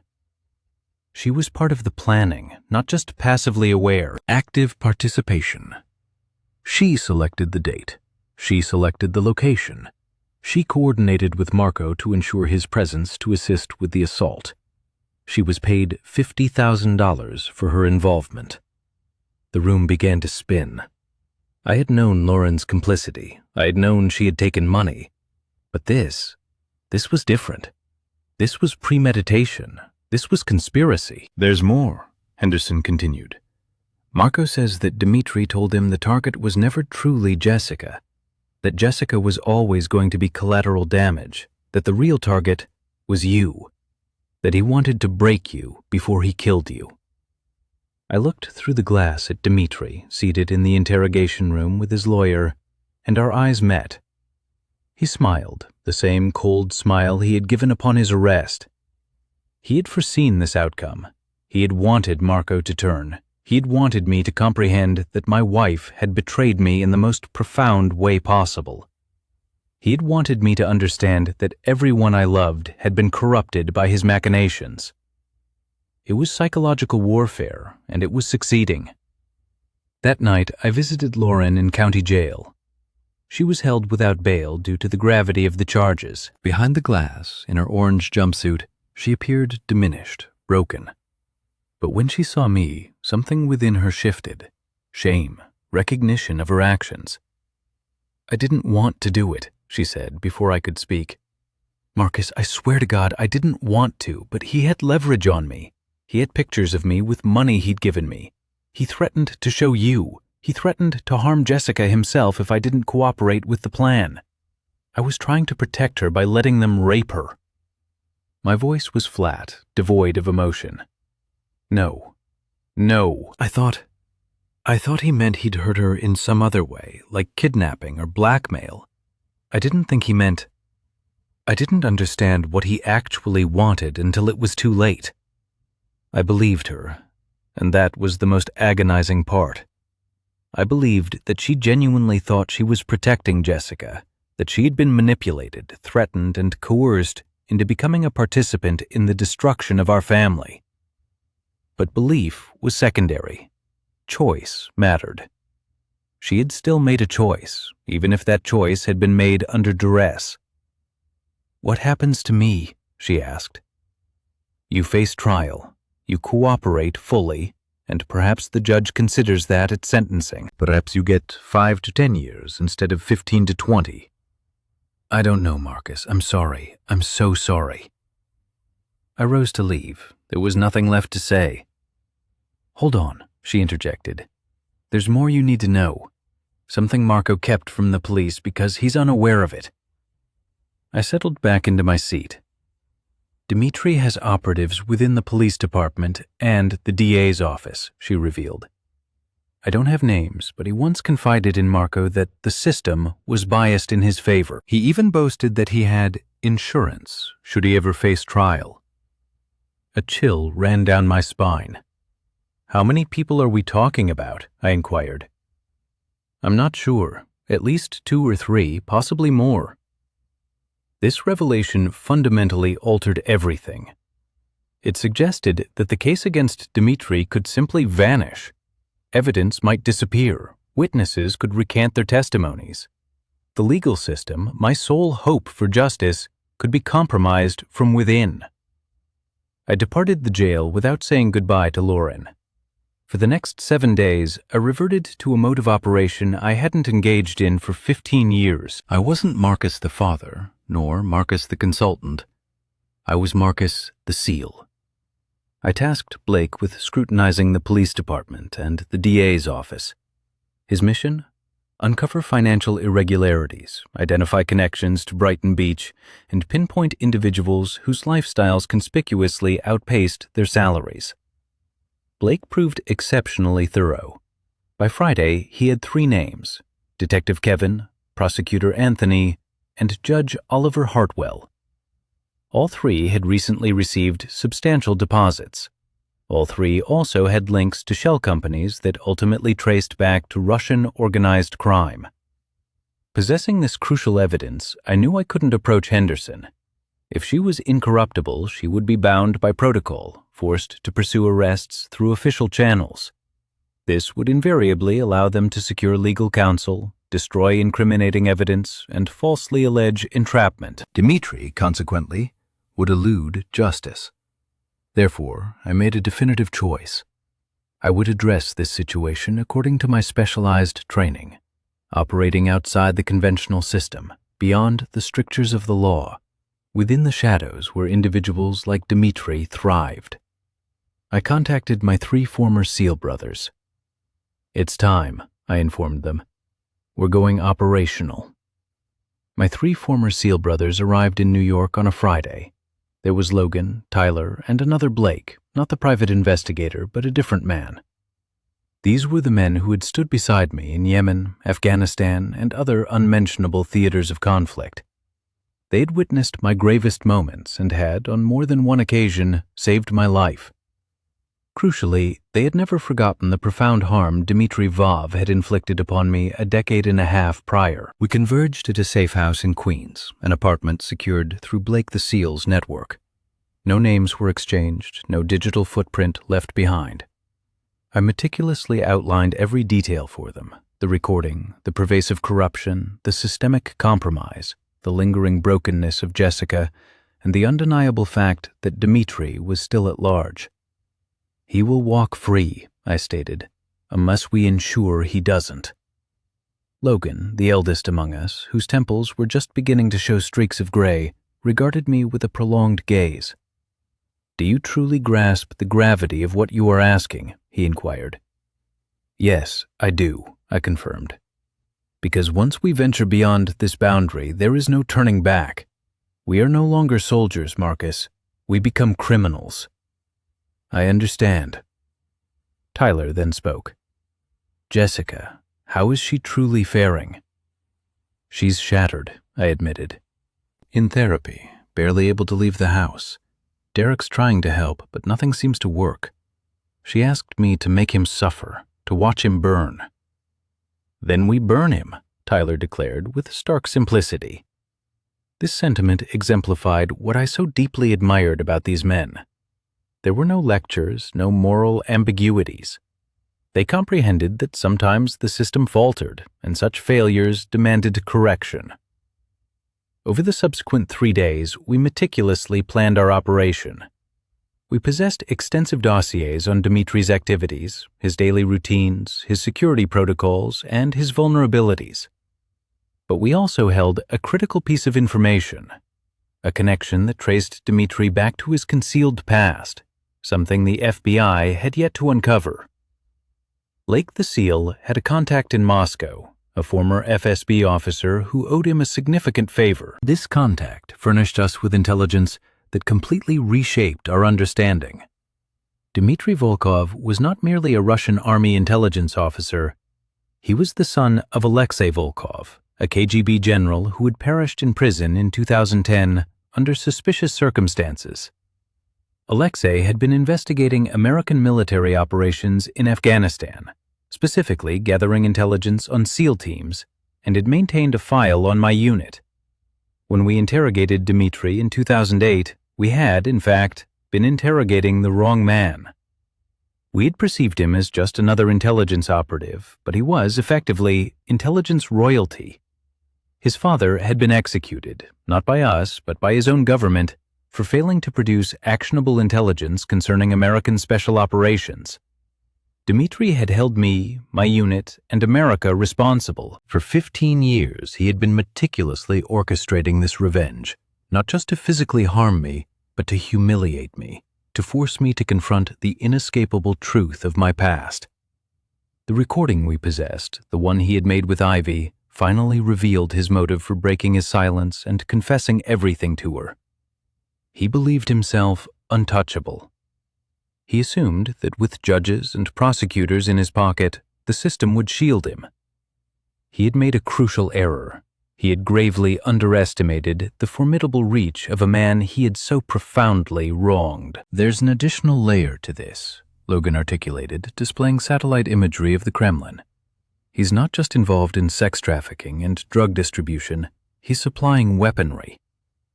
She was part of the planning, not just passively aware. Active participation. She selected the date. She selected the location. She coordinated with Marco to ensure his presence to assist with the assault. She was paid $50,000 for her involvement. The room began to spin. I had known Lauren's complicity. I had known she had taken money. But this was different. This was premeditation. This was conspiracy. There's more, Henderson continued. Marco says that Dmitri told him the target was never truly Jessica, that Jessica was always going to be collateral damage, that the real target was you, that he wanted to break you before he killed you. I looked through the glass at Dmitri, seated in the interrogation room with his lawyer, and our eyes met. He smiled, the same cold smile he had given upon his arrest. He had foreseen this outcome. He had wanted Marco to turn. He had wanted me to comprehend that my wife had betrayed me in the most profound way possible. He had wanted me to understand that everyone I loved had been corrupted by his machinations. It was psychological warfare, and it was succeeding. That night, I visited Lauren in county jail. She was held without bail due to the gravity of the charges. Behind the glass, in her orange jumpsuit, she appeared diminished, broken. But when she saw me, something within her shifted. Shame, recognition of her actions. I didn't want to do it, she said before I could speak. Marcus, I swear to God, I didn't want to, but he had leverage on me. He had pictures of me with money he'd given me. He threatened to show you. He threatened to harm Jessica himself if I didn't cooperate with the plan. I was trying to protect her by letting them rape her. My voice was flat, devoid of emotion. No. I thought he meant he'd hurt her in some other way, like kidnapping or blackmail. I didn't understand what he actually wanted until it was too late. I believed her, and that was the most agonizing part. I believed that she genuinely thought she was protecting Jessica, that she'd been manipulated, threatened, and coerced into becoming a participant in the destruction of our family. But belief was secondary. Choice mattered. She had still made a choice, even if that choice had been made under duress. What happens to me? She asked. You face trial. You cooperate fully, and perhaps the judge considers that at sentencing. Perhaps you get 5 to 10 years instead of 15 to 20. I don't know, Marcus. I'm sorry. I'm so sorry. I rose to leave. There was nothing left to say. Hold on, she interjected. There's more you need to know. Something Marco kept from the police because he's unaware of it. I settled back into my seat. Dmitri has operatives within the police department and the DA's office, she revealed. I don't have names, but he once confided in Marco that the system was biased in his favor. He even boasted that he had insurance should he ever face trial. A chill ran down my spine. How many people are we talking about? I inquired. I'm not sure. At least 2 or 3, possibly more. This revelation fundamentally altered everything. It suggested that the case against Dmitri could simply vanish. Evidence might disappear. Witnesses could recant their testimonies. The legal system, my sole hope for justice, could be compromised from within. I departed the jail without saying goodbye to Lauren. For the next 7 days, I reverted to a mode of operation I hadn't engaged in for 15 years. I wasn't Marcus the father, nor Marcus the consultant. I was Marcus the SEAL. I tasked Blake with scrutinizing the police department and the DA's office. His mission? Uncover financial irregularities, identify connections to Brighton Beach, and pinpoint individuals whose lifestyles conspicuously outpaced their salaries. Blake proved exceptionally thorough. By Friday, he had 3 names: Detective Kevin, Prosecutor Anthony, and Judge Oliver Hartwell. All 3 had recently received substantial deposits. All three also had links to shell companies that ultimately traced back to Russian organized crime. Possessing this crucial evidence, I knew I couldn't approach Henderson. If she was incorruptible, she would be bound by protocol, forced to pursue arrests through official channels. This would invariably allow them to secure legal counsel, destroy incriminating evidence, and falsely allege entrapment. Dmitri, consequently, would elude justice. Therefore, I made a definitive choice. I would address this situation according to my specialized training, operating outside the conventional system, beyond the strictures of the law, within the shadows where individuals like Dmitri thrived. I contacted my 3 former SEAL brothers. "It's time," I informed them. "We're going operational." My 3 former SEAL brothers arrived in New York on a Friday. There was Logan, Tyler, and another Blake, not the private investigator, but a different man. These were the men who had stood beside me in Yemen, Afghanistan, and other unmentionable theaters of conflict. They had witnessed my gravest moments and had, on more than one occasion, saved my life. Crucially, they had never forgotten the profound harm Dmitri Vov had inflicted upon me a decade and a half prior. We converged at a safe house in Queens, an apartment secured through Blake the SEAL's network. No names were exchanged, no digital footprint left behind. I meticulously outlined every detail for them: the recording, the pervasive corruption, the systemic compromise, the lingering brokenness of Jessica, and the undeniable fact that Dmitri was still at large. "He will walk free," I stated, "unless we ensure he doesn't." Logan, the eldest among us, whose temples were just beginning to show streaks of gray, regarded me with a prolonged gaze. "Do you truly grasp the gravity of what you are asking?" he inquired. "Yes, I do," I confirmed. "Because once we venture beyond this boundary, there is no turning back. We are no longer soldiers, Marcus. We become criminals." "I understand." Tyler then spoke. "Jessica, how is she truly faring?" "She's shattered," I admitted. "In therapy, barely able to leave the house. Derek's trying to help, but nothing seems to work. She asked me to make him suffer, to watch him burn." "Then we burn him," Tyler declared with stark simplicity. This sentiment exemplified what I so deeply admired about these men. There were no lectures, no moral ambiguities. They comprehended that sometimes the system faltered, and such failures demanded correction. Over the subsequent 3 days, we meticulously planned our operation. We possessed extensive dossiers on Dmitri's activities, his daily routines, his security protocols, and his vulnerabilities. But we also held a critical piece of information, a connection that traced Dmitri back to his concealed past, something the FBI had yet to uncover. Lake the SEAL had a contact in Moscow, a former FSB officer who owed him a significant favor. This contact furnished us with intelligence that completely reshaped our understanding. Dmitri Volkov was not merely a Russian army intelligence officer. He was the son of Alexei Volkov, a KGB general who had perished in prison in 2010 under suspicious circumstances. Alexei had been investigating American military operations in Afghanistan, specifically gathering intelligence on SEAL teams, and had maintained a file on my unit. When we interrogated Dmitri in 2008, we had, in fact, been interrogating the wrong man. We had perceived him as just another intelligence operative, but he was, effectively, intelligence royalty. His father had been executed, not by us, but by his own government, for failing to produce actionable intelligence concerning American special operations. Dmitri had held me, my unit, and America responsible. For 15 years, he had been meticulously orchestrating this revenge, not just to physically harm me, but to humiliate me, to force me to confront the inescapable truth of my past. The recording we possessed, the one he had made with Ivy, finally revealed his motive for breaking his silence and confessing everything to her. He believed himself untouchable. He assumed that with judges and prosecutors in his pocket, the system would shield him. He had made a crucial error. He had gravely underestimated the formidable reach of a man he had so profoundly wronged. There's an additional layer to this, Logan articulated, displaying satellite imagery of the Kremlin. He's not just involved in sex trafficking and drug distribution, he's supplying weaponry.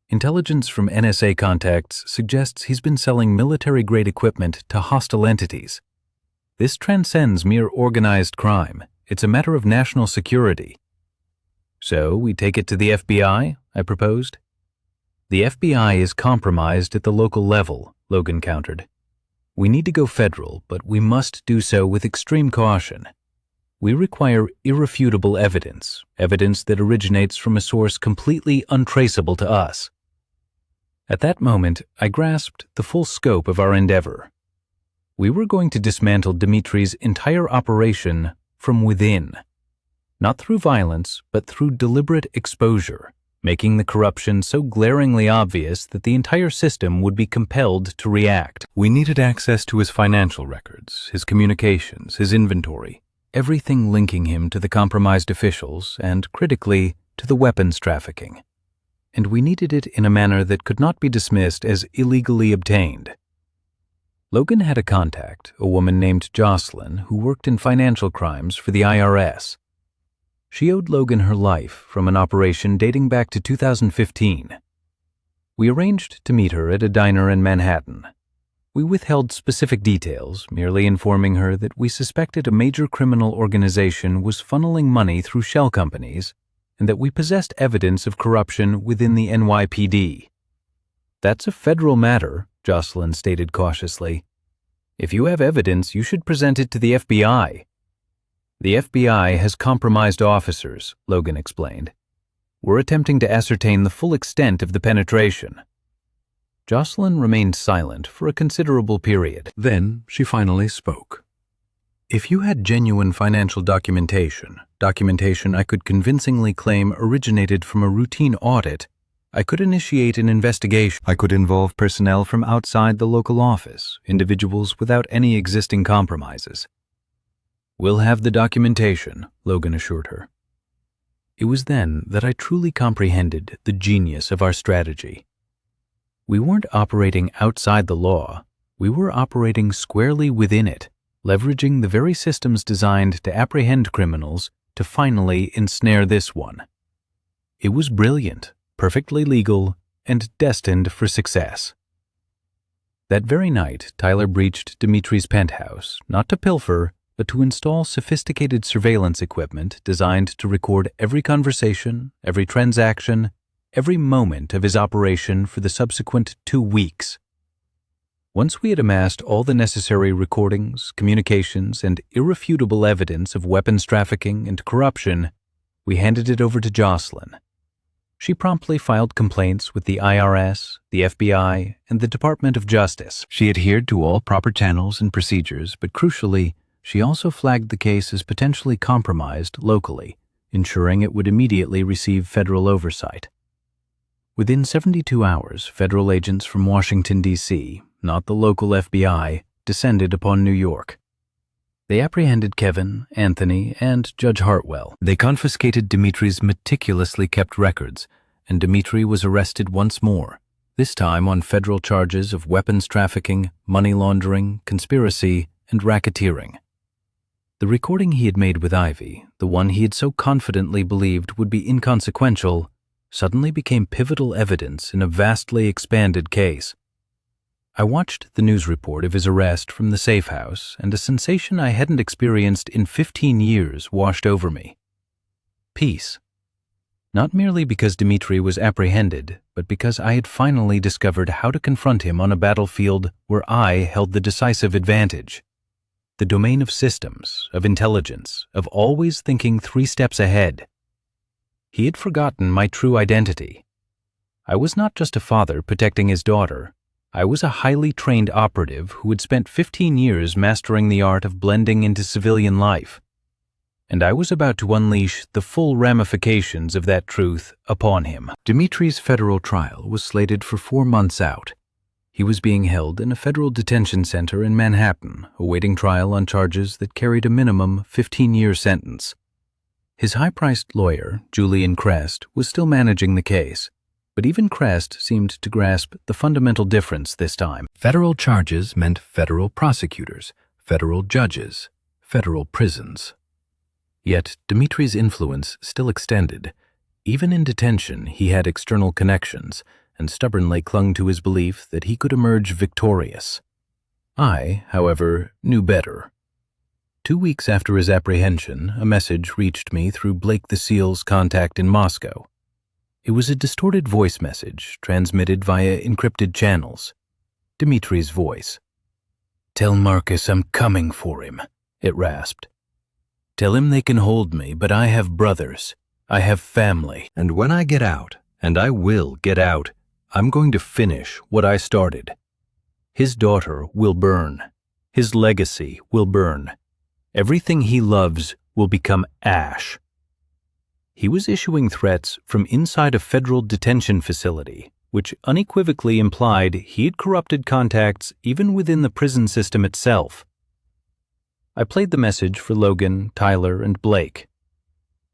Intelligence from NSA contacts suggests he's been selling military-grade equipment to hostile entities. This transcends mere organized crime. It's a matter of national security. So we take it to the FBI, I proposed. The FBI is compromised at the local level, Logan countered. We need to go federal, but we must do so with extreme caution. We require irrefutable evidence, evidence that originates from a source completely untraceable to us. At that moment, I grasped the full scope of our endeavor. We were going to dismantle Dmitri's entire operation from within, not through violence, but through deliberate exposure, making the corruption so glaringly obvious that the entire system would be compelled to react. We needed access to his financial records, his communications, his inventory, everything linking him to the compromised officials and, critically, to the weapons trafficking. And we needed it in a manner that could not be dismissed as illegally obtained. Logan had a contact, a woman named Jocelyn, who worked in financial crimes for the IRS. She owed Logan her life from an operation dating back to 2015. We arranged to meet her at a diner in Manhattan. We withheld specific details, merely informing her that we suspected a major criminal organization was funneling money through shell companies and that we possessed evidence of corruption within the NYPD. That's a federal matter, Jocelyn stated cautiously. If you have evidence, you should present it to the FBI. The FBI has compromised officers, Logan explained. We're attempting to ascertain the full extent of the penetration. Jocelyn remained silent for a considerable period. Then she finally spoke. If you had genuine financial documentation I could convincingly claim originated from a routine audit, I could initiate an investigation. I could involve personnel from outside the local office, individuals without any existing compromises. We'll have the documentation, Logan assured her. It was then that I truly comprehended the genius of our strategy. We weren't operating outside the law, we were operating squarely within it, leveraging the very systems designed to apprehend criminals to finally ensnare this one. It was brilliant, perfectly legal, and destined for success. That very night, Tyler breached Dmitri's penthouse, not to pilfer, but to install sophisticated surveillance equipment designed to record every conversation, every transaction, every moment of his operation for the subsequent 2 weeks. Once we had amassed all the necessary recordings, communications, and irrefutable evidence of weapons trafficking and corruption, we handed it over to Jocelyn. She promptly filed complaints with the IRS, the FBI, and the Department of Justice. She adhered to all proper channels and procedures, but crucially, she also flagged the case as potentially compromised locally, ensuring it would immediately receive federal oversight. Within 72 hours, federal agents from Washington, D.C., not the local FBI, descended upon New York. They apprehended Kevin, Anthony, and Judge Hartwell. They confiscated Dmitri's meticulously kept records, and Dmitri was arrested once more, this time on federal charges of weapons trafficking, money laundering, conspiracy, and racketeering. The recording he had made with Ivy, the one he had so confidently believed would be inconsequential, suddenly became pivotal evidence in a vastly expanded case. I watched the news report of his arrest from the safe house, and a sensation I hadn't experienced in 15 years washed over me. Peace. Not merely because Dmitri was apprehended, but because I had finally discovered how to confront him on a battlefield where I held the decisive advantage. The domain of systems, of intelligence, of always thinking 3 steps ahead. He had forgotten my true identity. I was not just a father protecting his daughter. I was a highly trained operative who had spent 15 years mastering the art of blending into civilian life. And I was about to unleash the full ramifications of that truth upon him. Dmitri's federal trial was slated for 4 months out. He was being held in a federal detention center in Manhattan, awaiting trial on charges that carried a minimum 15-year sentence. His high-priced lawyer, Julian Crest, was still managing the case, But even Crest seemed to grasp the fundamental difference this time. Federal charges meant federal prosecutors, federal judges, federal prisons. Yet Dimitri's influence still extended. Even in detention, he had external connections and stubbornly clung to his belief that he could emerge victorious. I, however, knew better. 2 weeks after his apprehension, a message reached me through Blake the SEAL's contact in Moscow. It was a distorted voice message transmitted via encrypted channels. Dimitri's voice. "Tell Marcus I'm coming for him," it rasped. "Tell him they can hold me, but I have brothers. I have family. And when I get out, and I will get out, I'm going to finish what I started. His daughter will burn. His legacy will burn. Everything he loves will become ash." He was issuing threats from inside a federal detention facility, which unequivocally implied he had corrupted contacts even within the prison system itself. I played the message for Logan, Tyler, and Blake.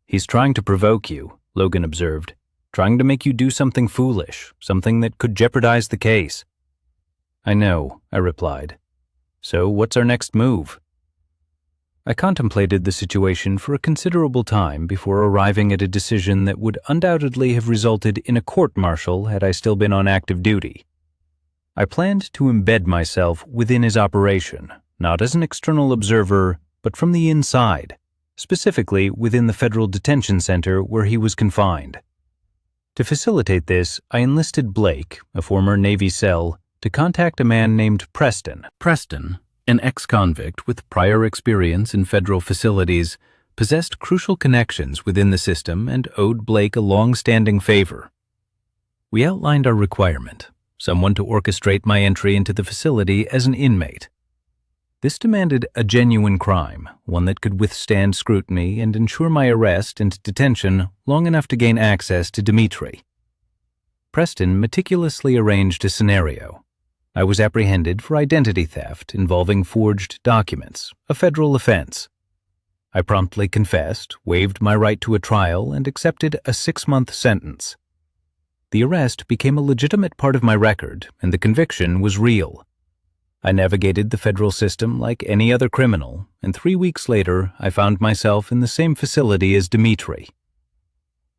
"He's trying to provoke you," Logan observed, "trying to make you do something foolish, something that could jeopardize the case." "I know," I replied. "So what's our next move?" I contemplated the situation for a considerable time before arriving at a decision that would undoubtedly have resulted in a court-martial had I still been on active duty. I planned to embed myself within his operation, not as an external observer, but from the inside, specifically within the federal detention center where he was confined. To facilitate this, I enlisted Blake, a former Navy SEAL, to contact a man named Preston. Preston, an ex-convict with prior experience in federal facilities, possessed crucial connections within the system and owed Blake a long-standing favor. We outlined our requirement, someone to orchestrate my entry into the facility as an inmate. This demanded a genuine crime, one that could withstand scrutiny and ensure my arrest and detention long enough to gain access to Dimitri. Preston meticulously arranged a scenario. I was apprehended for identity theft involving forged documents, a federal offense. I promptly confessed, waived my right to a trial, and accepted a 6-month sentence. The arrest became a legitimate part of my record, and the conviction was real. I navigated the federal system like any other criminal, and 3 weeks later, I found myself in the same facility as Dimitri.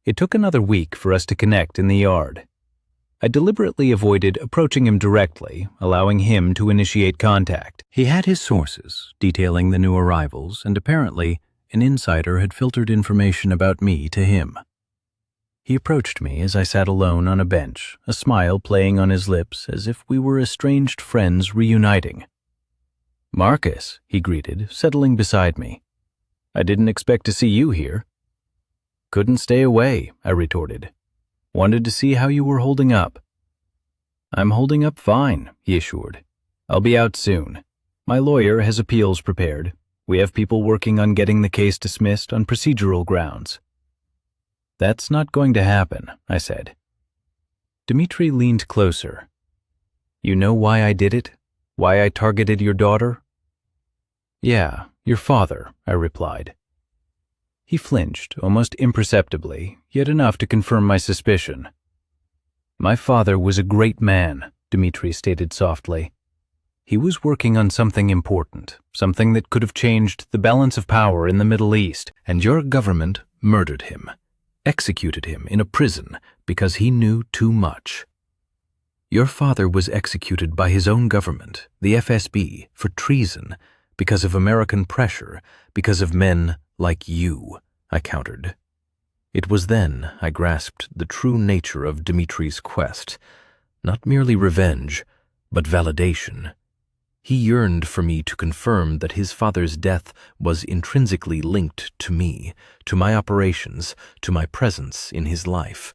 It took another week for us to connect in the yard. I deliberately avoided approaching him directly, allowing him to initiate contact. He had his sources, detailing the new arrivals, and apparently, an insider had filtered information about me to him. He approached me as I sat alone on a bench, a smile playing on his lips as if we were estranged friends reuniting. "Marcus," he greeted, settling beside me. "I didn't expect to see you here." "Couldn't stay away," I retorted. "Wanted to see how you were holding up." "I'm holding up fine," he assured. "I'll be out soon. My lawyer has appeals prepared. We have people working on getting the case dismissed on procedural grounds." "That's not going to happen," I said. Dimitri leaned closer. "You know why I did it? Why I targeted your daughter?" "Yeah, your father," I replied. He flinched, almost imperceptibly, yet enough to confirm my suspicion. "My father was a great man," Dimitri stated softly. "He was working on something important, something that could have changed the balance of power in the Middle East, and your government murdered him, executed him in a prison because he knew too much. Your father was executed by his own government, the FSB, for treason, because of American pressure, because of men like you," I countered. It was then I grasped the true nature of Dimitri's quest, not merely revenge, but validation. He yearned for me to confirm that his father's death was intrinsically linked to me, to my operations, to my presence in his life.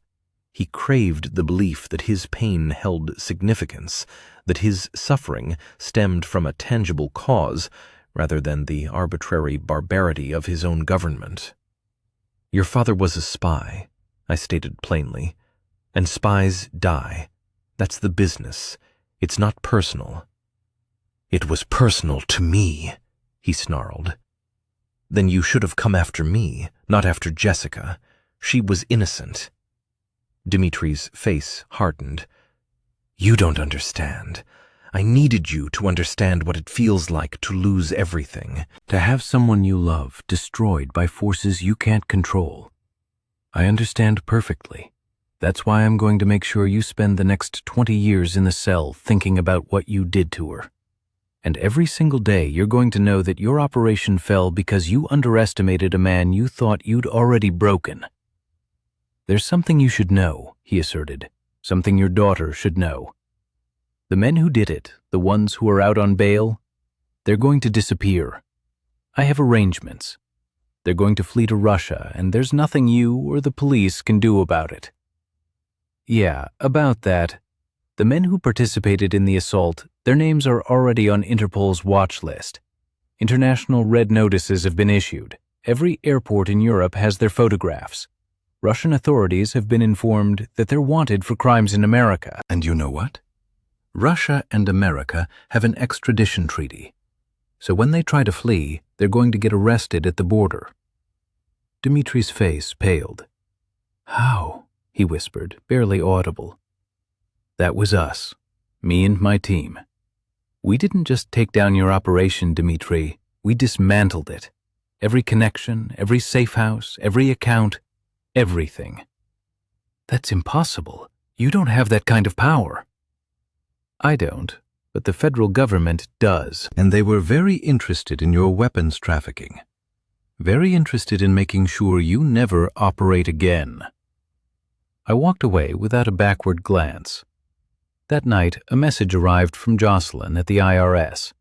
He craved the belief that his pain held significance, that his suffering stemmed from a tangible cause, rather than the arbitrary barbarity of his own government. Your father was a spy, I stated plainly, and spies die. That's the business. It's not personal. It was personal to me, he snarled. Then you should have come after me, not after Jessica. She was innocent. Dimitri's face hardened. You don't understand. I needed you to understand what it feels like to lose everything. To have someone you love destroyed by forces you can't control. I understand perfectly. That's why I'm going to make sure you spend the next 20 years in the cell thinking about what you did to her. And every single day you're going to know that your operation fell because you underestimated a man you thought you'd already broken. There's something you should know, he asserted. Something your daughter should know. The men who did it, the ones who are out on bail, they're going to disappear. I have arrangements. They're going to flee to Russia, and there's nothing you or the police can do about it. Yeah, about that. The men who participated in the assault, their names are already on Interpol's watch list. International red notices have been issued. Every airport in Europe has their photographs. Russian authorities have been informed that they're wanted for crimes in America. And you know what? Russia and America have an extradition treaty. So when they try to flee, they're going to get arrested at the border. Dimitri's face paled. How? He whispered, barely audible. That was us, me and my team. We didn't just take down your operation, Dimitri. We dismantled it. Every connection, every safe house, every account, everything. That's impossible. You don't have that kind of power. I don't, but the federal government does. And they were very interested in your weapons trafficking. Very interested in making sure you never operate again. I walked away without a backward glance. That night, a message arrived from Jocelyn at the IRS.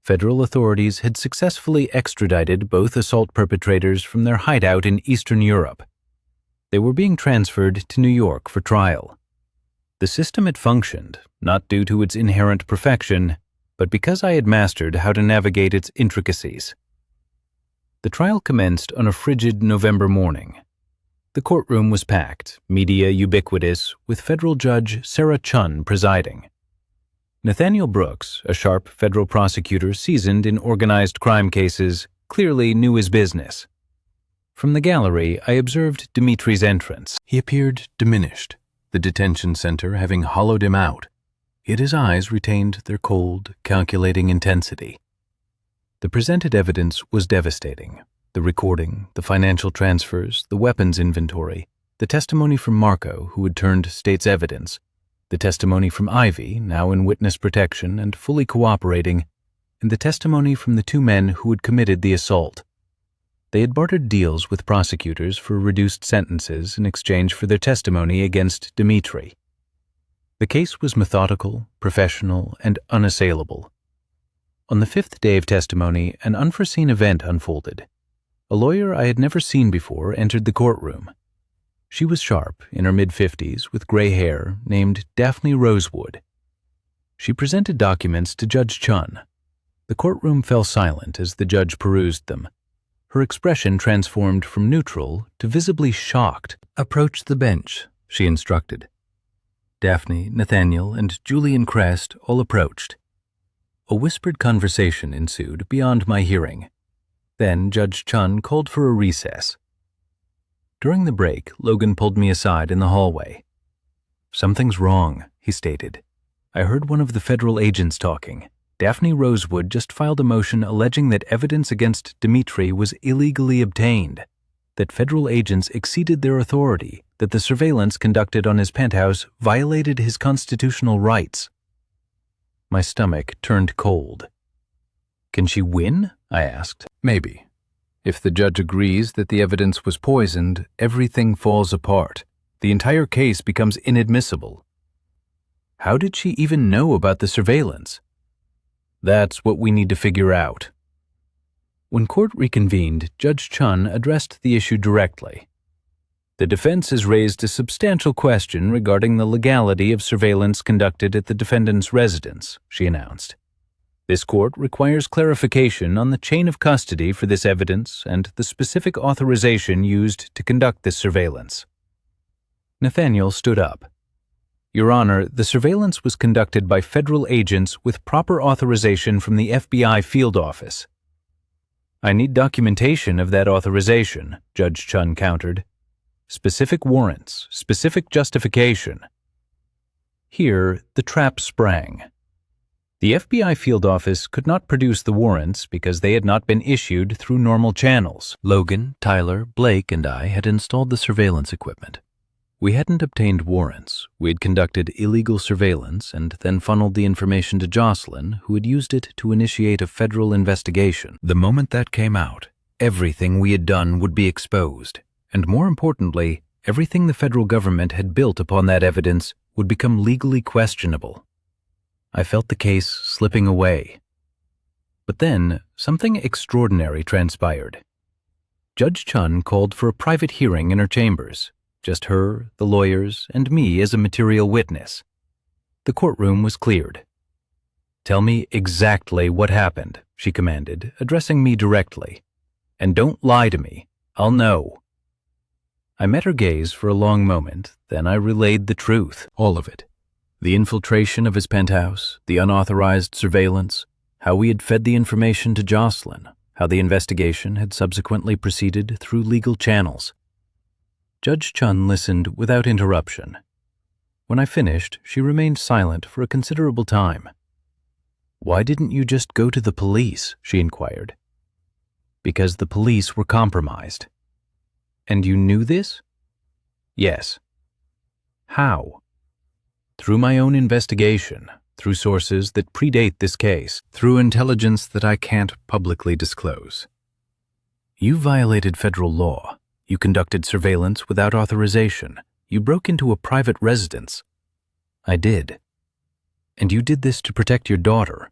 Federal authorities had successfully extradited both assault perpetrators from their hideout in Eastern Europe. They were being transferred to New York for trial. The system had functioned, not due to its inherent perfection, but because I had mastered how to navigate its intricacies. The trial commenced on a frigid November morning. The courtroom was packed, media ubiquitous, with federal judge Sarah Chun presiding. Nathaniel Brooks, a sharp federal prosecutor seasoned in organized crime cases, clearly knew his business. From the gallery, I observed Dimitri's entrance. He appeared diminished, the detention center having hollowed him out, yet his eyes retained their cold, calculating intensity. The presented evidence was devastating. The recording, the financial transfers, the weapons inventory, the testimony from Marco, who had turned state's evidence, the testimony from Ivy, now in witness protection and fully cooperating, and the testimony from the two men who had committed the assault. They had bartered deals with prosecutors for reduced sentences in exchange for their testimony against Dimitri. The case was methodical, professional, and unassailable. On the fifth day of testimony, an unforeseen event unfolded. A lawyer I had never seen before entered the courtroom. She was sharp, in her mid-50s, with gray hair, named Daphne Rosewood. She presented documents to Judge Chun. The courtroom fell silent as the judge perused them. Her expression transformed from neutral to visibly shocked. "Approach the bench," she instructed. Daphne, Nathaniel, and Julian Crest all approached. A whispered conversation ensued beyond my hearing. Then Judge Chun called for a recess. During the break, Logan pulled me aside in the hallway. "Something's wrong," he stated. "I heard one of the federal agents talking. Daphne Rosewood just filed a motion alleging that evidence against Dimitri was illegally obtained, that federal agents exceeded their authority, that the surveillance conducted on his penthouse violated his constitutional rights." My stomach turned cold. "Can she win?" I asked. "Maybe. If the judge agrees that the evidence was poisoned, everything falls apart. The entire case becomes inadmissible." "How did she even know about the surveillance?" "That's what we need to figure out." When court reconvened, Judge Chun addressed the issue directly. "The defense has raised a substantial question regarding the legality of surveillance conducted at the defendant's residence," she announced. "This court requires clarification on the chain of custody for this evidence and the specific authorization used to conduct this surveillance." Nathaniel stood up. "Your Honor, the surveillance was conducted by federal agents with proper authorization from the FBI field office." "I need documentation of that authorization," Judge Chun countered. specific warrants, specific justification. Here, the trap sprang. The FBI field office could not produce the warrants because they had not been issued through normal channels. Logan, Tyler, Blake, and I had installed the surveillance equipment. We hadn't obtained warrants. We had conducted illegal surveillance and then funneled the information to Jocelyn, who had used it to initiate a federal investigation. The moment that came out, everything we had done would be exposed, and more importantly, everything the federal government had built upon that evidence would become legally questionable. I felt the case slipping away. But then, something extraordinary transpired. Judge Chun called for a private hearing in her chambers, just her, the lawyers, and me as a material witness. The courtroom was cleared. "Tell me exactly what happened," she commanded, addressing me directly. "And don't lie to me. I'll know." I met her gaze for a long moment, then I relayed the truth. All of it. The infiltration of his penthouse, the unauthorized surveillance, how we had fed the information to Jocelyn, how the investigation had subsequently proceeded through legal channels. Judge Chun listened without interruption. When I finished, she remained silent for a considerable time. "Why didn't you just go to the police?" she inquired. "Because the police were compromised." "And you knew this?" "Yes." "How?" "Through my own investigation, through sources that predate this case, through intelligence that I can't publicly disclose." "You violated federal law. You conducted surveillance without authorization. You broke into a private residence." "I did." "And you did this to protect your daughter?"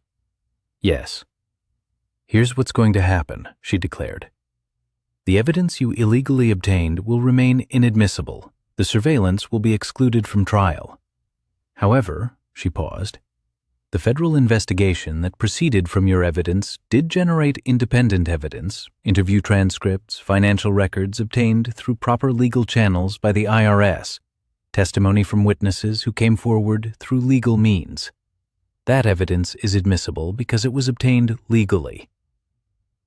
"Yes." "Here's what's going to happen," she declared. "The evidence you illegally obtained will remain inadmissible. The surveillance will be excluded from trial. However," she paused, "the federal investigation that proceeded from your evidence did generate independent evidence, interview transcripts, financial records obtained through proper legal channels by the IRS, testimony from witnesses who came forward through legal means. That evidence is admissible because it was obtained legally."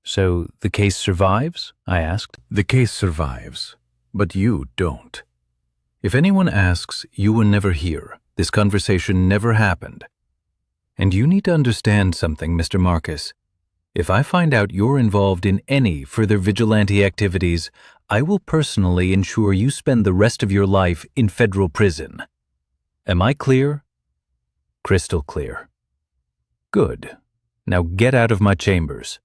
"So the case survives?" I asked. "The case survives, but you don't. If anyone asks, you will never hear. This conversation never happened. And you need to understand something, Mr. Marcus. If I find out you're involved in any further vigilante activities, I will personally ensure you spend the rest of your life in federal prison. Am I clear?" "Crystal clear." "Good. Now get out of my chambers."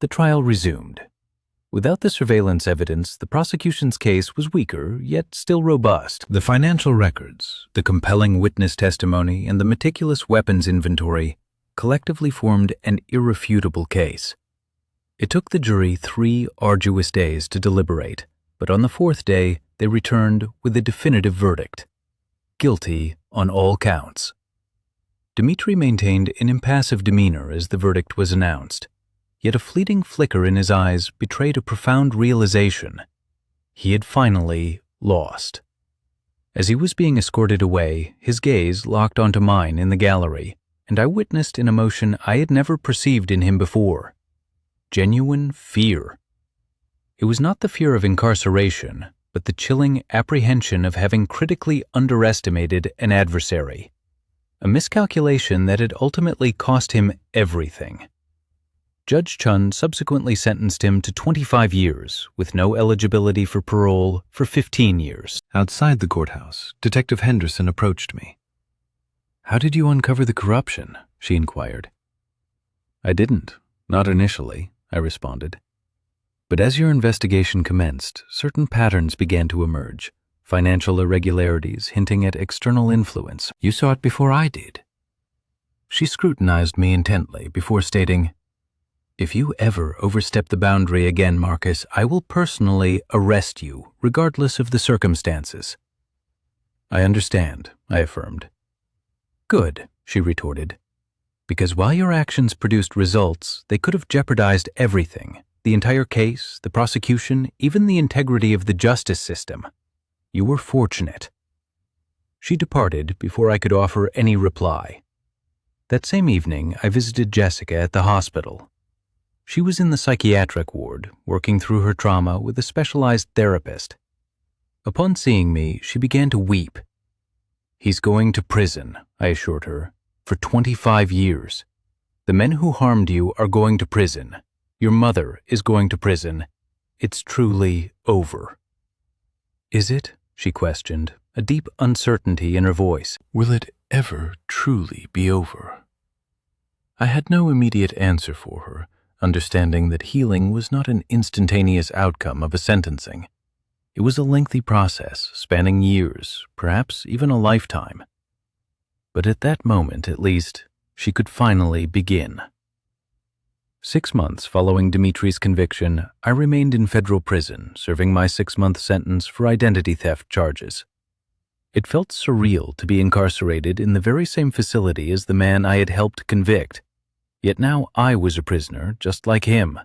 The trial resumed. Without the surveillance evidence, the prosecution's case was weaker, yet still robust. The financial records, the compelling witness testimony, and the meticulous weapons inventory collectively formed an irrefutable case. It took the jury 3 arduous days to deliberate, but on the 4th day, they returned with a definitive verdict: guilty on all counts. Dmitri maintained an impassive demeanor as the verdict was announced. Yet a fleeting flicker in his eyes betrayed a profound realization. He had finally lost. As he was being escorted away, his gaze locked onto mine in the gallery, and I witnessed an emotion I had never perceived in him before: genuine fear. It was not the fear of incarceration, but the chilling apprehension of having critically underestimated an adversary. A miscalculation that had ultimately cost him everything. Judge Chun subsequently sentenced him to 25 years, with no eligibility for parole for 15 years. Outside the courthouse, Detective Henderson approached me. "How did you uncover the corruption?" she inquired. "I didn't, not initially," I responded. "But as your investigation commenced, certain patterns began to emerge, financial irregularities hinting at external influence. You saw it before I did." She scrutinized me intently before stating, "If you ever overstep the boundary again, Marcus, I will personally arrest you, regardless of the circumstances." "I understand," I affirmed. "Good," she retorted, "because while your actions produced results, they could have jeopardized everything, the entire case, the prosecution, even the integrity of the justice system. You were fortunate." She departed before I could offer any reply. That same evening, I visited Jessica at the hospital. She was in the psychiatric ward, working through her trauma with a specialized therapist. Upon seeing me, she began to weep. "He's going to prison," I assured her, "for 25 years. The men who harmed you are going to prison. Your mother is going to prison. It's truly over." "Is it?" she questioned, a deep uncertainty in her voice. "Will it ever truly be over?" I had no immediate answer for her, understanding that healing was not an instantaneous outcome of a sentencing. It was a lengthy process, spanning years, perhaps even a lifetime. But at that moment, at least, she could finally begin. 6 months following Dimitri's conviction, I remained in federal prison, serving my 6-month sentence for identity theft charges. It felt surreal to be incarcerated in the very same facility as the man I had helped convict, yet now I was a prisoner just like him.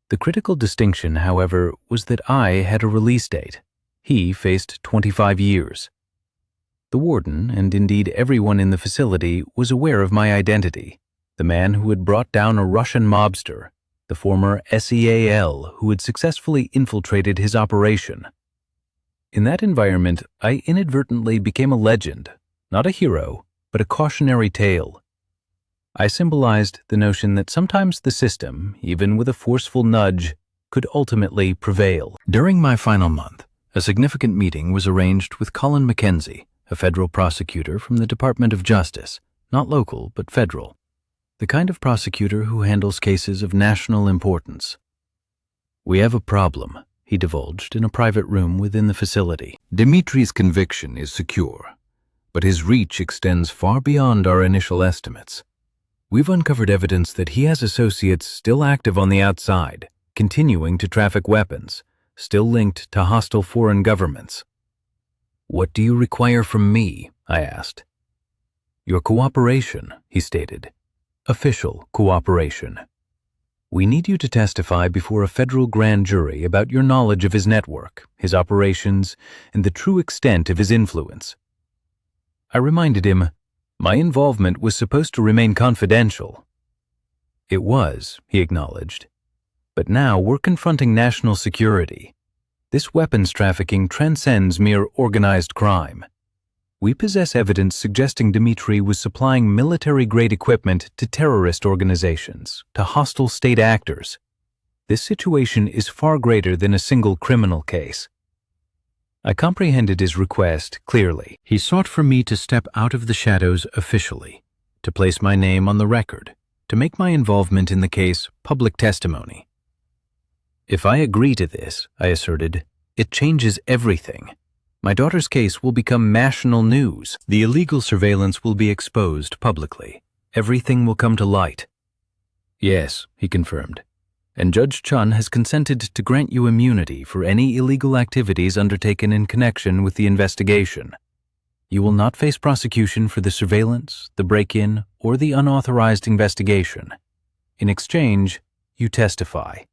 The critical distinction, however, was that I had a release date. He faced 25 years. The warden, and indeed everyone in the facility, was aware of my identity, the man who had brought down a Russian mobster, the former SEAL who had successfully infiltrated his operation. In that environment, I inadvertently became a legend, not a hero, but a cautionary tale. I symbolized the notion that sometimes the system, even with a forceful nudge, could ultimately prevail. During my final month, a significant meeting was arranged with Colin Mackenzie, a federal prosecutor from the Department of Justice, not local but federal, the kind of prosecutor who handles cases of national importance. "We have a problem," he divulged in a private room within the facility. "Dimitri's conviction is secure, but his reach extends far beyond our initial estimates. We've uncovered evidence that he has associates still active on the outside, continuing to traffic weapons, still linked to hostile foreign governments." "What do you require from me?" I asked. "Your cooperation," he stated. "Official cooperation. We need you to testify before a federal grand jury about your knowledge of his network, his operations, and the true extent of his influence." I reminded him, "My involvement was supposed to remain confidential." "It was," he acknowledged. "But now we're confronting national security. This weapons trafficking transcends mere organized crime. We possess evidence suggesting Dimitri was supplying military-grade equipment to terrorist organizations, to hostile state actors. This situation is far greater than a single criminal case." I comprehended his request clearly. He sought for me to step out of the shadows officially, to place my name on the record, to make my involvement in the case public testimony. "If I agree to this," I asserted, "it changes everything. My daughter's case will become national news. The illegal surveillance will be exposed publicly. Everything will come to light." "Yes," he confirmed. "And Judge Chun has consented to grant you immunity for any illegal activities undertaken in connection with the investigation. You will not face prosecution for the surveillance, the break-in, or the unauthorized investigation. In exchange, you testify."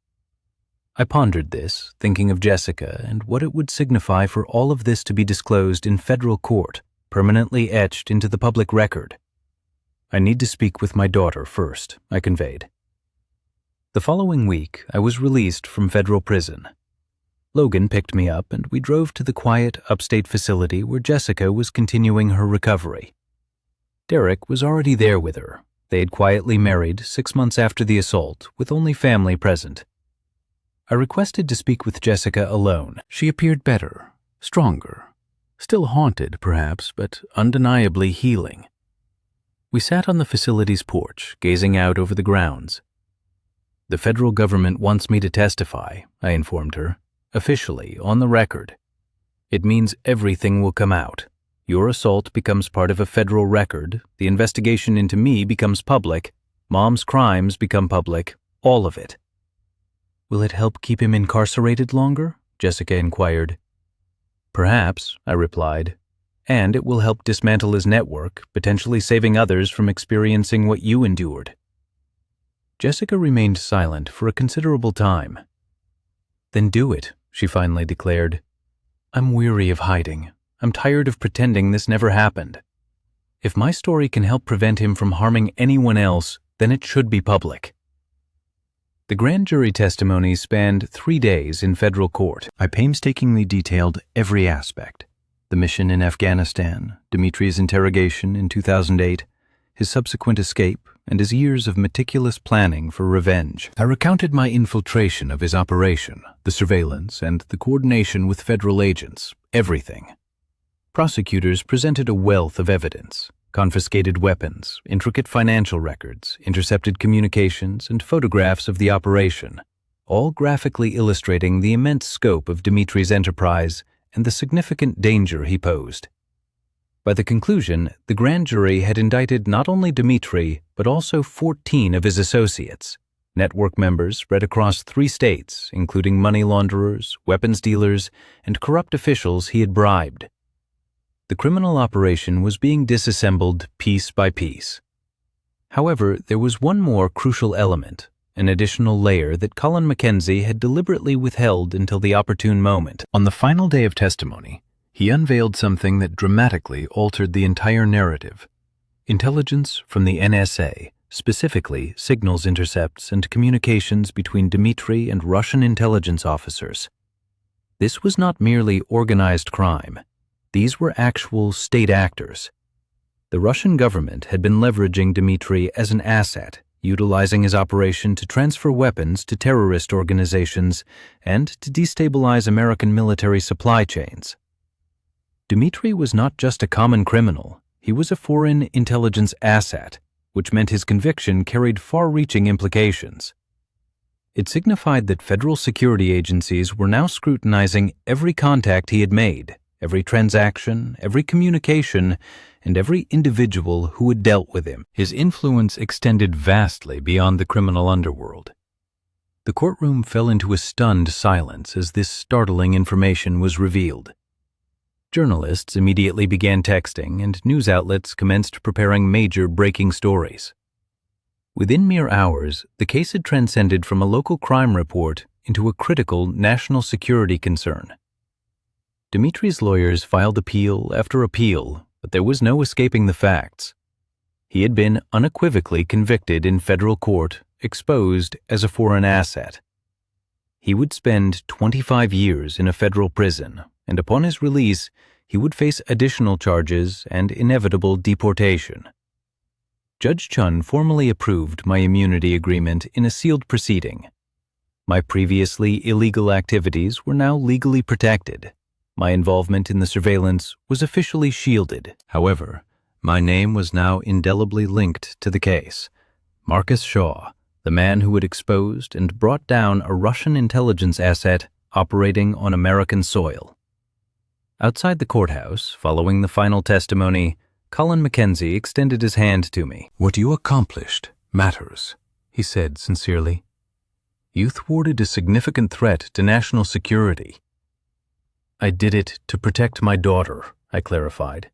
I pondered this, thinking of Jessica and what it would signify for all of this to be disclosed in federal court, permanently etched into the public record. "I need to speak with my daughter first," I conveyed. The following week, I was released from federal prison. Logan picked me up and we drove to the quiet, upstate facility where Jessica was continuing her recovery. Derek was already there with her. They had quietly married 6 months after the assault, with only family present. I requested to speak with Jessica alone. She appeared better, stronger, still haunted perhaps, but undeniably healing. We sat on the facility's porch, gazing out over the grounds. "The federal government wants me to testify," I informed her, "officially, on the record. It means everything will come out. Your assault becomes part of a federal record, the investigation into me becomes public, Mom's crimes become public, all of it." "Will it help keep him incarcerated longer?" Jessica inquired. "Perhaps," I replied, "and it will help dismantle his network, potentially saving others from experiencing what you endured." Jessica remained silent for a considerable time. "Then do it," she finally declared. "I'm weary of hiding. I'm tired of pretending this never happened. If my story can help prevent him from harming anyone else, then it should be public." The grand jury testimony spanned 3 days in federal court. I painstakingly detailed every aspect: the mission in Afghanistan, Dimitri's interrogation in 2008, his subsequent escape, and his years of meticulous planning for revenge. I recounted my infiltration of his operation, the surveillance, and the coordination with federal agents, everything. Prosecutors presented a wealth of evidence: confiscated weapons, intricate financial records, intercepted communications, and photographs of the operation, all graphically illustrating the immense scope of Dimitri's enterprise and the significant danger he posed. By the conclusion, the grand jury had indicted not only Dimitri, but also 14 of his associates, network members spread across 3 states, including money launderers, weapons dealers, and corrupt officials he had bribed. The criminal operation was being disassembled piece by piece. However, there was one more crucial element, an additional layer that Colin Mackenzie had deliberately withheld until the opportune moment. On the final day of testimony, he unveiled something that dramatically altered the entire narrative: intelligence from the NSA, specifically signals intercepts and communications between Dimitri and Russian intelligence officers. This was not merely organized crime. These were actual state actors. The Russian government had been leveraging Dimitri as an asset, utilizing his operation to transfer weapons to terrorist organizations and to destabilize American military supply chains. Dimitri was not just a common criminal, he was a foreign intelligence asset, which meant his conviction carried far-reaching implications. It signified that federal security agencies were now scrutinizing every contact he had made, every transaction, every communication, and every individual who had dealt with him. His influence extended vastly beyond the criminal underworld. The courtroom fell into a stunned silence as this startling information was revealed. Journalists immediately began texting, and news outlets commenced preparing major breaking stories. Within mere hours, the case had transcended from a local crime report into a critical national security concern. Dimitri's lawyers filed appeal after appeal, but there was no escaping the facts. He had been unequivocally convicted in federal court, exposed as a foreign asset. He would spend 25 years in a federal prison, and upon his release, he would face additional charges and inevitable deportation. Judge Chun formally approved my immunity agreement in a sealed proceeding. My previously illegal activities were now legally protected. My involvement in the surveillance was officially shielded. However, my name was now indelibly linked to the case. Marcus Shaw, the man who had exposed and brought down a Russian intelligence asset operating on American soil. Outside the courthouse, following the final testimony, Colin Mackenzie extended his hand to me. "What you accomplished matters," he said sincerely. "You thwarted a significant threat to national security." "I did it to protect my daughter," I clarified.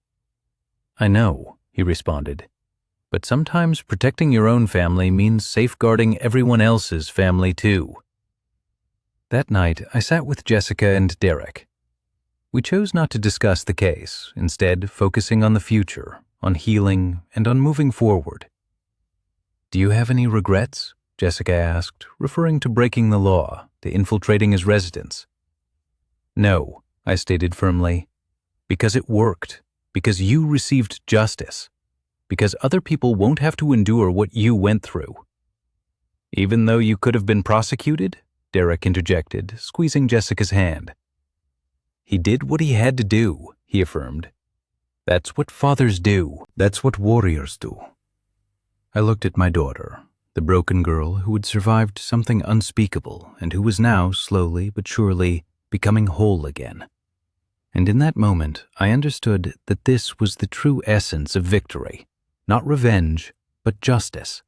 "I know," he responded, "but sometimes protecting your own family means safeguarding everyone else's family too." That night, I sat with Jessica and Derek. We chose not to discuss the case, instead focusing on the future, on healing, and on moving forward. "Do you have any regrets?" Jessica asked, referring to breaking the law, to infiltrating his residence. "No," I stated firmly, "because it worked, because you received justice, because other people won't have to endure what you went through." "Even though you could have been prosecuted?" Derek interjected, squeezing Jessica's hand. "He did what he had to do," he affirmed. "That's what fathers do. That's what warriors do." I looked at my daughter, the broken girl who had survived something unspeakable and who was now, slowly but surely, becoming whole again. And in that moment, I understood that this was the true essence of victory. Not revenge, but justice.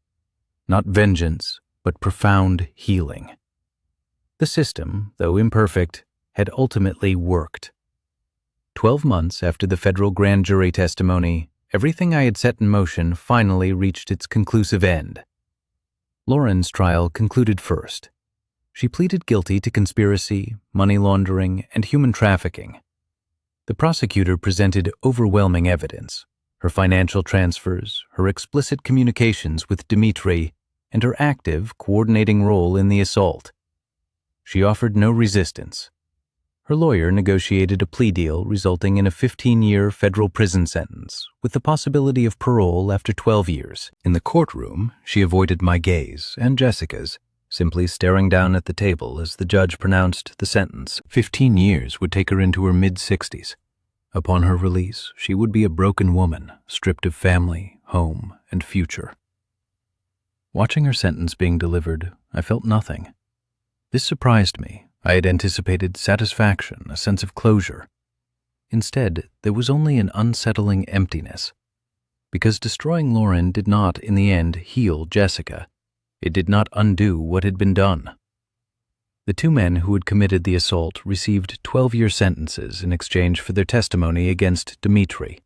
Not vengeance, but profound healing. The system, though imperfect, had ultimately worked. 12 months after the federal grand jury testimony, everything I had set in motion finally reached its conclusive end. Lauren's trial concluded first. She pleaded guilty to conspiracy, money laundering, and human trafficking. The prosecutor presented overwhelming evidence: her financial transfers, her explicit communications with Dimitri, and her active, coordinating role in the assault. She offered no resistance. Her lawyer negotiated a plea deal resulting in a 15-year federal prison sentence, with the possibility of parole after 12 years. In the courtroom, she avoided my gaze and Jessica's, simply staring down at the table as the judge pronounced the sentence. 15 years would take her into her mid-60s. Upon her release, she would be a broken woman, stripped of family, home, and future. Watching her sentence being delivered, I felt nothing. This surprised me. I had anticipated satisfaction, a sense of closure. Instead, there was only an unsettling emptiness. Because destroying Lauren did not, in the end, heal Jessica. It did not undo what had been done. The two men who had committed the assault received 12-year sentences in exchange for their testimony against Dmitri.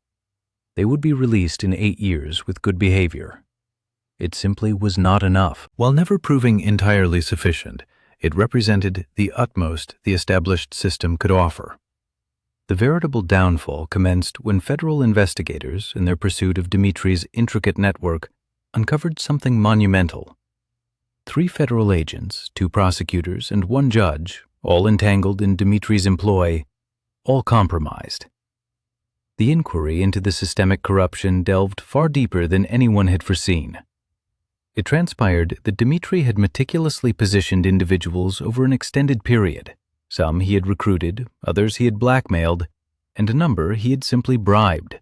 They would be released in 8 years with good behavior. It simply was not enough. While never proving entirely sufficient, it represented the utmost the established system could offer. The veritable downfall commenced when federal investigators, in their pursuit of Dmitri's intricate network, uncovered something monumental. 3 federal agents, 2 prosecutors, and 1 judge, all entangled in Dmitri's employ, all compromised. The inquiry into the systemic corruption delved far deeper than anyone had foreseen. It transpired that Dmitri had meticulously positioned individuals over an extended period. Some he had recruited, others he had blackmailed, and a number he had simply bribed.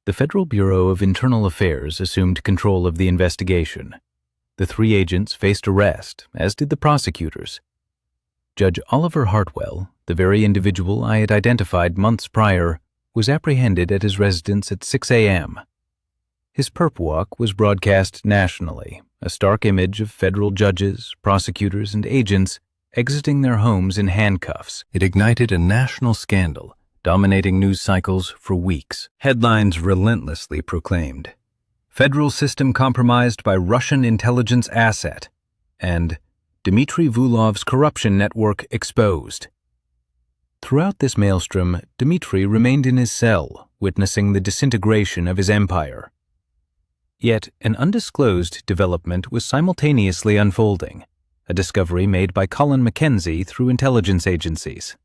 The Federal Bureau of Internal Affairs assumed control of the investigation. The 3 agents faced arrest, as did the prosecutors. Judge Oliver Hartwell, the very individual I had identified months prior, was apprehended at his residence at 6 a.m. His perp walk was broadcast nationally, a stark image of federal judges, prosecutors, and agents exiting their homes in handcuffs. It ignited a national scandal, dominating news cycles for weeks. Headlines relentlessly proclaimed, "Federal system compromised by Russian intelligence asset," and "Dmitry Vulov's corruption network exposed." Throughout this maelstrom, Dmitri remained in his cell, witnessing the disintegration of his empire. Yet, an undisclosed development was simultaneously unfolding, a discovery made by Colin Mackenzie through intelligence agencies.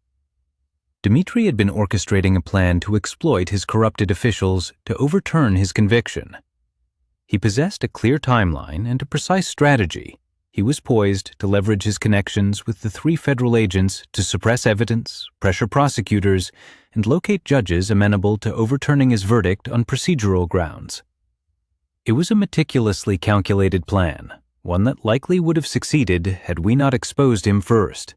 Dmitri had been orchestrating a plan to exploit his corrupted officials to overturn his conviction. He possessed a clear timeline and a precise strategy. He was poised to leverage his connections with the 3 federal agents to suppress evidence, pressure prosecutors, and locate judges amenable to overturning his verdict on procedural grounds. It was a meticulously calculated plan, one that likely would have succeeded had we not exposed him first,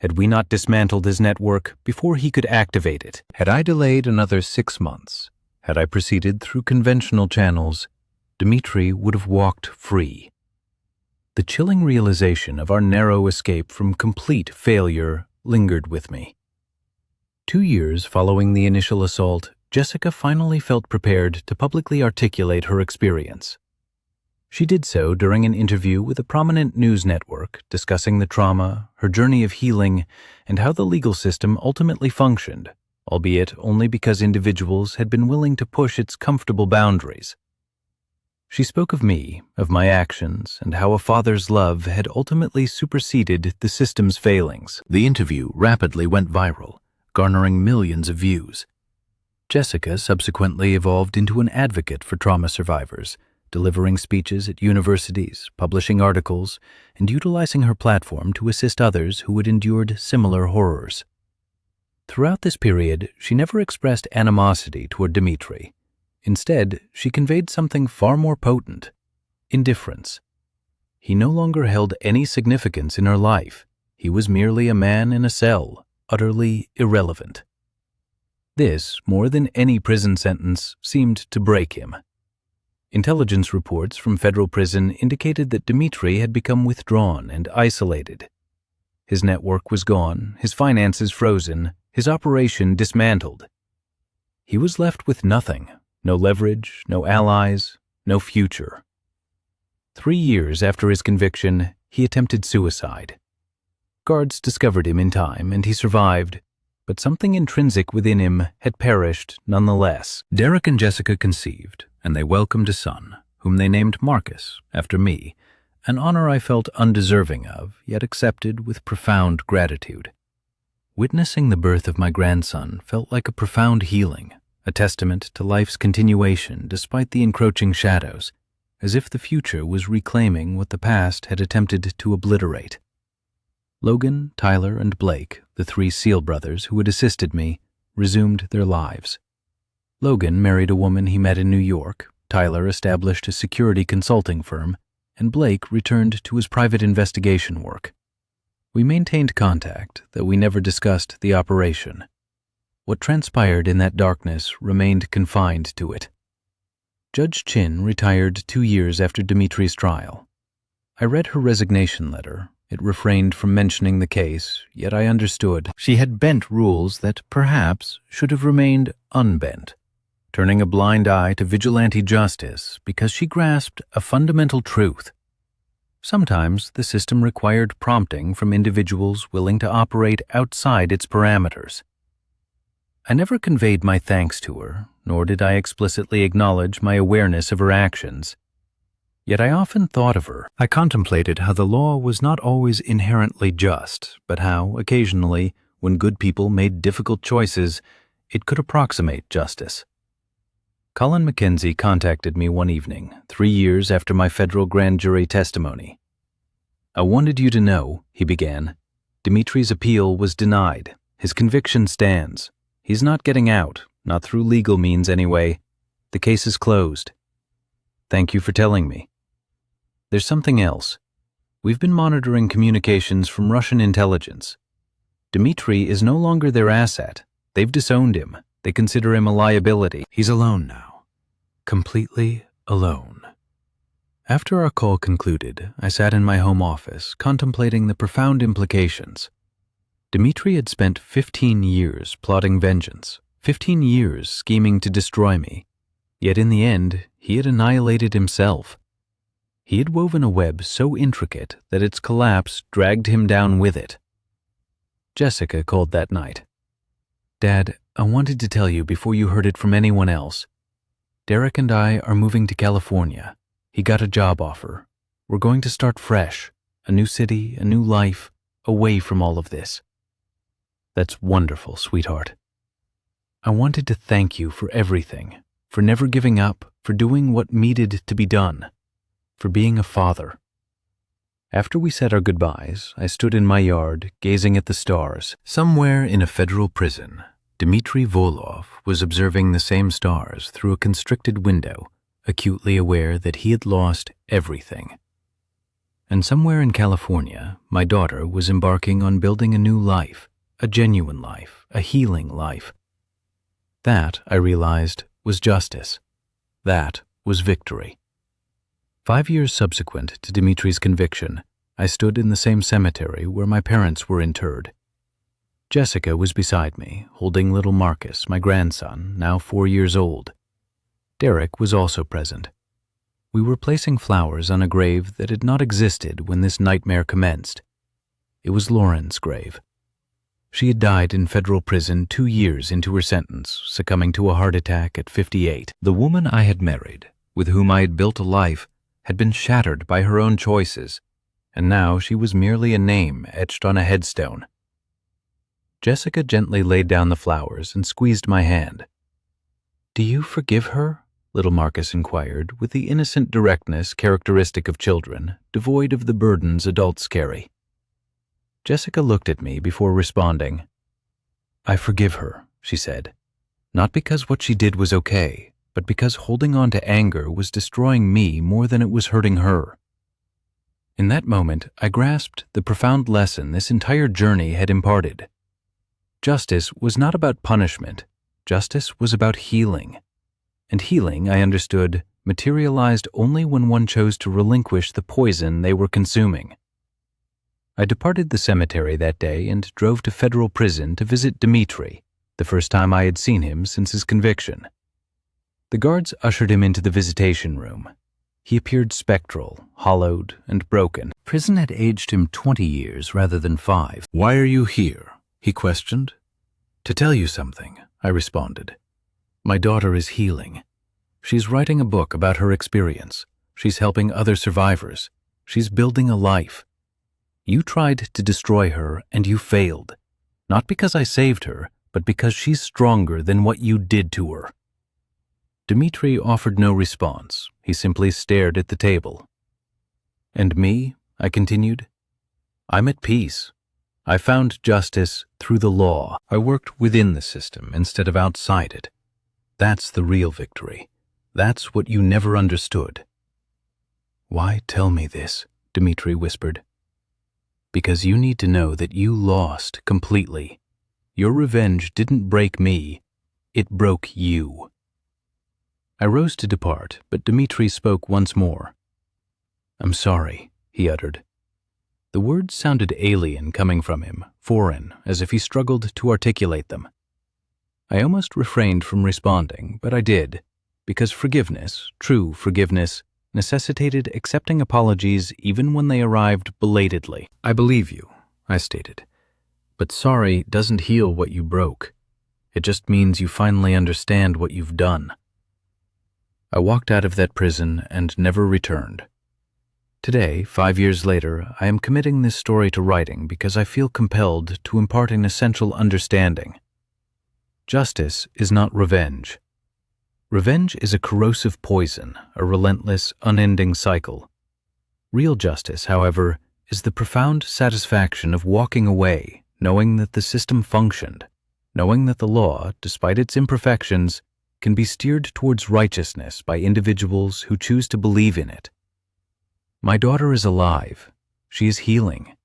had we not dismantled his network before he could activate it. Had I delayed another 6 months, had I proceeded through conventional channels, Dmitri would have walked free. The chilling realization of our narrow escape from complete failure lingered with me. 2 years following the initial assault, Jessica finally felt prepared to publicly articulate her experience. She did so during an interview with a prominent news network discussing the trauma, her journey of healing, and how the legal system ultimately functioned, albeit only because individuals had been willing to push its comfortable boundaries. She spoke of me, of my actions, and how a father's love had ultimately superseded the system's failings. The interview rapidly went viral, garnering millions of views. Jessica subsequently evolved into an advocate for trauma survivors, delivering speeches at universities, publishing articles, and utilizing her platform to assist others who had endured similar horrors. Throughout this period, she never expressed animosity toward Dmitri. Instead, she conveyed something far more potent: indifference. He no longer held any significance in her life. He was merely a man in a cell, utterly irrelevant. This, more than any prison sentence, seemed to break him. Intelligence reports from federal prison indicated that Dmitri had become withdrawn and isolated. His network was gone, his finances frozen, his operation dismantled. He was left with nothing, no leverage, no allies, no future. 3 years after his conviction, he attempted suicide. Guards discovered him in time, and he survived, but something intrinsic within him had perished nonetheless. Derek and Jessica conceived, and they welcomed a son, whom they named Marcus, after me, an honor I felt undeserving of, yet accepted with profound gratitude. Witnessing the birth of my grandson felt like a profound healing, a testament to life's continuation despite the encroaching shadows, as if the future was reclaiming what the past had attempted to obliterate. Logan, Tyler, and Blake, the 3 SEAL brothers who had assisted me, resumed their lives. Logan married a woman he met in New York, Tyler established a security consulting firm, and Blake returned to his private investigation work. We maintained contact, though we never discussed the operation. What transpired in that darkness remained confined to it. Judge Chin retired 2 years after Dimitri's trial. I read her resignation letter. It refrained from mentioning the case, yet I understood she had bent rules that perhaps should have remained unbent, turning a blind eye to vigilante justice because she grasped a fundamental truth. Sometimes the system required prompting from individuals willing to operate outside its parameters. I never conveyed my thanks to her, nor did I explicitly acknowledge my awareness of her actions. Yet I often thought of her. I contemplated how the law was not always inherently just, but how, occasionally, when good people made difficult choices, it could approximate justice. Colin Mackenzie contacted me one evening, 3 years after my federal grand jury testimony. "I wanted you to know," he began, "Dimitri's appeal was denied. His conviction stands. He's not getting out, not through legal means anyway. The case is closed. Thank you for telling me. There's something else. We've been monitoring communications from Russian intelligence. Dimitri is no longer their asset. They've disowned him. They consider him a liability. He's alone now. Completely alone." After our call concluded, I sat in my home office contemplating the profound implications. Dimitri had spent 15 years plotting vengeance, 15 years scheming to destroy me. Yet in the end, he had annihilated himself. He had woven a web so intricate that its collapse dragged him down with it. Jessica called that night. "Dad, I wanted to tell you before you heard it from anyone else. Derek and I are moving to California. He got a job offer. We're going to start fresh, a new city, a new life, away from all of this." "That's wonderful, sweetheart. I wanted to thank you for everything, for never giving up, for doing what needed to be done, for being a father." After we said our goodbyes, I stood in my yard, gazing at the stars. Somewhere in a federal prison, Dmitry Volov was observing the same stars through a constricted window, acutely aware that he had lost everything. And somewhere in California, my daughter was embarking on building a new life, a genuine life, a healing life. That, I realized, was justice. That was victory. 5 years subsequent to Dimitri's conviction, I stood in the same cemetery where my parents were interred. Jessica was beside me, holding little Marcus, my grandson, now 4 years old. Derek was also present. We were placing flowers on a grave that had not existed when this nightmare commenced. It was Lauren's grave. She had died in federal prison 2 years into her sentence, succumbing to a heart attack at 58. The woman I had married, with whom I had built a life, had been shattered by her own choices, and now she was merely a name etched on a headstone. Jessica gently laid down the flowers and squeezed my hand. "Do you forgive her?" little Marcus inquired, with the innocent directness characteristic of children, devoid of the burdens adults carry. Jessica looked at me before responding. "I forgive her," she said, "not because what she did was okay, but because holding on to anger was destroying me more than it was hurting her." In that moment, I grasped the profound lesson this entire journey had imparted. Justice was not about punishment. Justice was about healing. And healing, I understood, materialized only when one chose to relinquish the poison they were consuming. I departed the cemetery that day and drove to federal prison to visit Dimitri, the first time I had seen him since his conviction. The guards ushered him into the visitation room. He appeared spectral, hollowed, and broken. Prison had aged him 20 years rather than 5. "Why are you here?" he questioned. "To tell you something," I responded. "My daughter is healing. She's writing a book about her experience. She's helping other survivors. She's building a life. You tried to destroy her, and you failed. Not because I saved her, but because she's stronger than what you did to her." Dmitri offered no response. He simply stared at the table. "And me?" I continued. "I'm at peace. I found justice through the law. I worked within the system instead of outside it. That's the real victory. That's what you never understood." "Why tell me this?" Dmitri whispered. "Because you need to know that you lost completely. Your revenge didn't break me, it broke you." I rose to depart, but Dmitri spoke once more. "I'm sorry," he uttered. The words sounded alien coming from him, foreign, as if he struggled to articulate them. I almost refrained from responding, but I did, because forgiveness, true forgiveness, necessitated accepting apologies even when they arrived belatedly. "I believe you," I stated, "but sorry doesn't heal what you broke. It just means you finally understand what you've done." I walked out of that prison and never returned. Today, 5 years later, I am committing this story to writing because I feel compelled to impart an essential understanding. Justice is not revenge. Revenge is a corrosive poison, a relentless, unending cycle. Real justice, however, is the profound satisfaction of walking away, knowing that the system functioned, knowing that the law, despite its imperfections, can be steered towards righteousness by individuals who choose to believe in it. My daughter is alive. She is healing.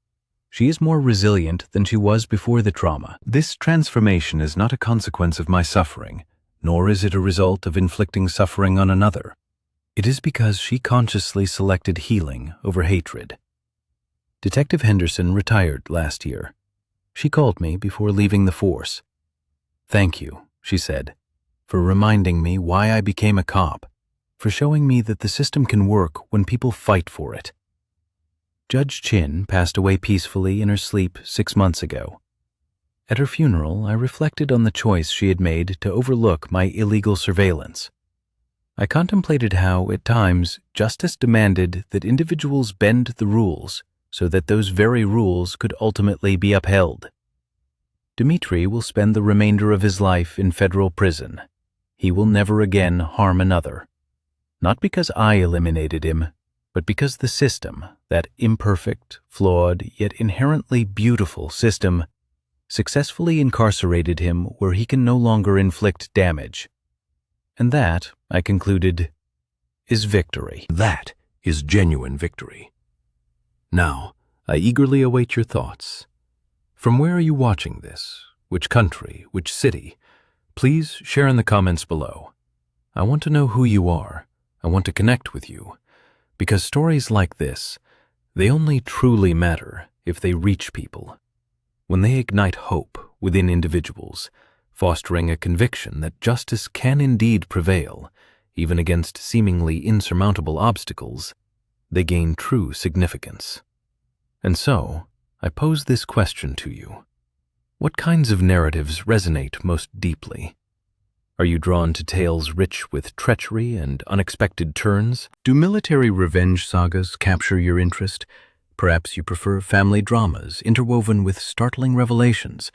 She is more resilient than she was before the trauma. This transformation is not a consequence of my suffering, nor is it a result of inflicting suffering on another. It is because she consciously selected healing over hatred. Detective Henderson retired last year. She called me before leaving the force. "Thank you," she said, "for reminding me why I became a cop, for showing me that the system can work when people fight for it." Judge Chin passed away peacefully in her sleep 6 months ago. At her funeral, I reflected on the choice she had made to overlook my illegal surveillance. I contemplated how, at times, justice demanded that individuals bend the rules so that those very rules could ultimately be upheld. Dmitri will spend the remainder of his life in federal prison. He will never again harm another. Not because I eliminated him, but because the system, that imperfect, flawed, yet inherently beautiful system, successfully incarcerated him where he can no longer inflict damage. And that, I concluded, is victory. That is genuine victory. Now, I eagerly await your thoughts. From where are you watching this? Which country? Which city? Please share in the comments below. I want to know who you are. I want to connect with you. Because stories like this, they only truly matter if they reach people. When they ignite hope within individuals, fostering a conviction that justice can indeed prevail, even against seemingly insurmountable obstacles, they gain true significance. And so, I pose this question to you. What kinds of narratives resonate most deeply? Are you drawn to tales rich with treachery and unexpected turns? Do military revenge sagas capture your interest? Perhaps you prefer family dramas interwoven with startling revelations,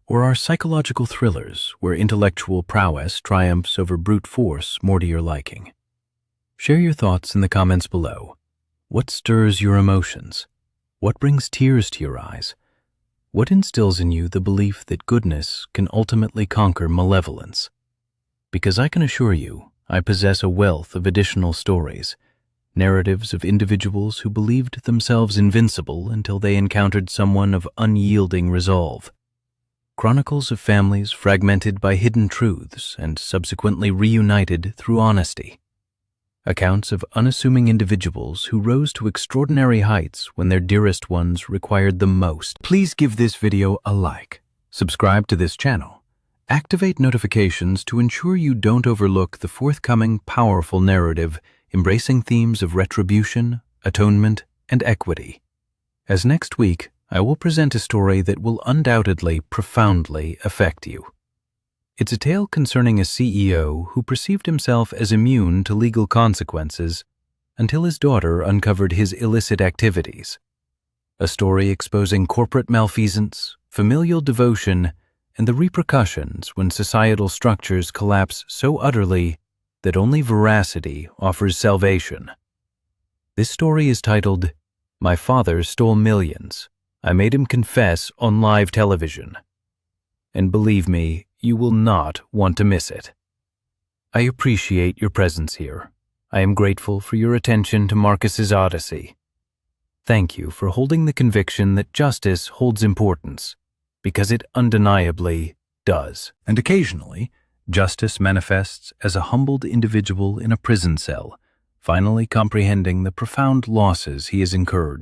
or are psychological thrillers where intellectual prowess triumphs over brute force more to your liking? Share your thoughts in the comments below. What stirs your emotions? What brings tears to your eyes? What instills in you the belief that goodness can ultimately conquer malevolence? Because I can assure you, I possess a wealth of additional stories, narratives of individuals who believed themselves invincible until they encountered someone of unyielding resolve. Chronicles of families fragmented by hidden truths and subsequently reunited through honesty. Accounts of unassuming individuals who rose to extraordinary heights when their dearest ones required them most. Please give this video a like, subscribe to this channel, activate notifications to ensure you don't overlook the forthcoming powerful narrative embracing themes of retribution, atonement, and equity. As next week, I will present a story that will undoubtedly profoundly affect you. It's a tale concerning a CEO who perceived himself as immune to legal consequences until his daughter uncovered his illicit activities. A story exposing corporate malfeasance, familial devotion, and the repercussions when societal structures collapse so utterly that only veracity offers salvation. This story is titled, "My Father Stole Millions. I Made Him Confess on Live Television." And believe me, you will not want to miss it. I appreciate your presence here. I am grateful for your attention to Marcus's Odyssey. Thank you for holding the conviction that justice holds importance, because it undeniably does. And occasionally, justice manifests as a humbled individual in a prison cell, finally comprehending the profound losses he has incurred.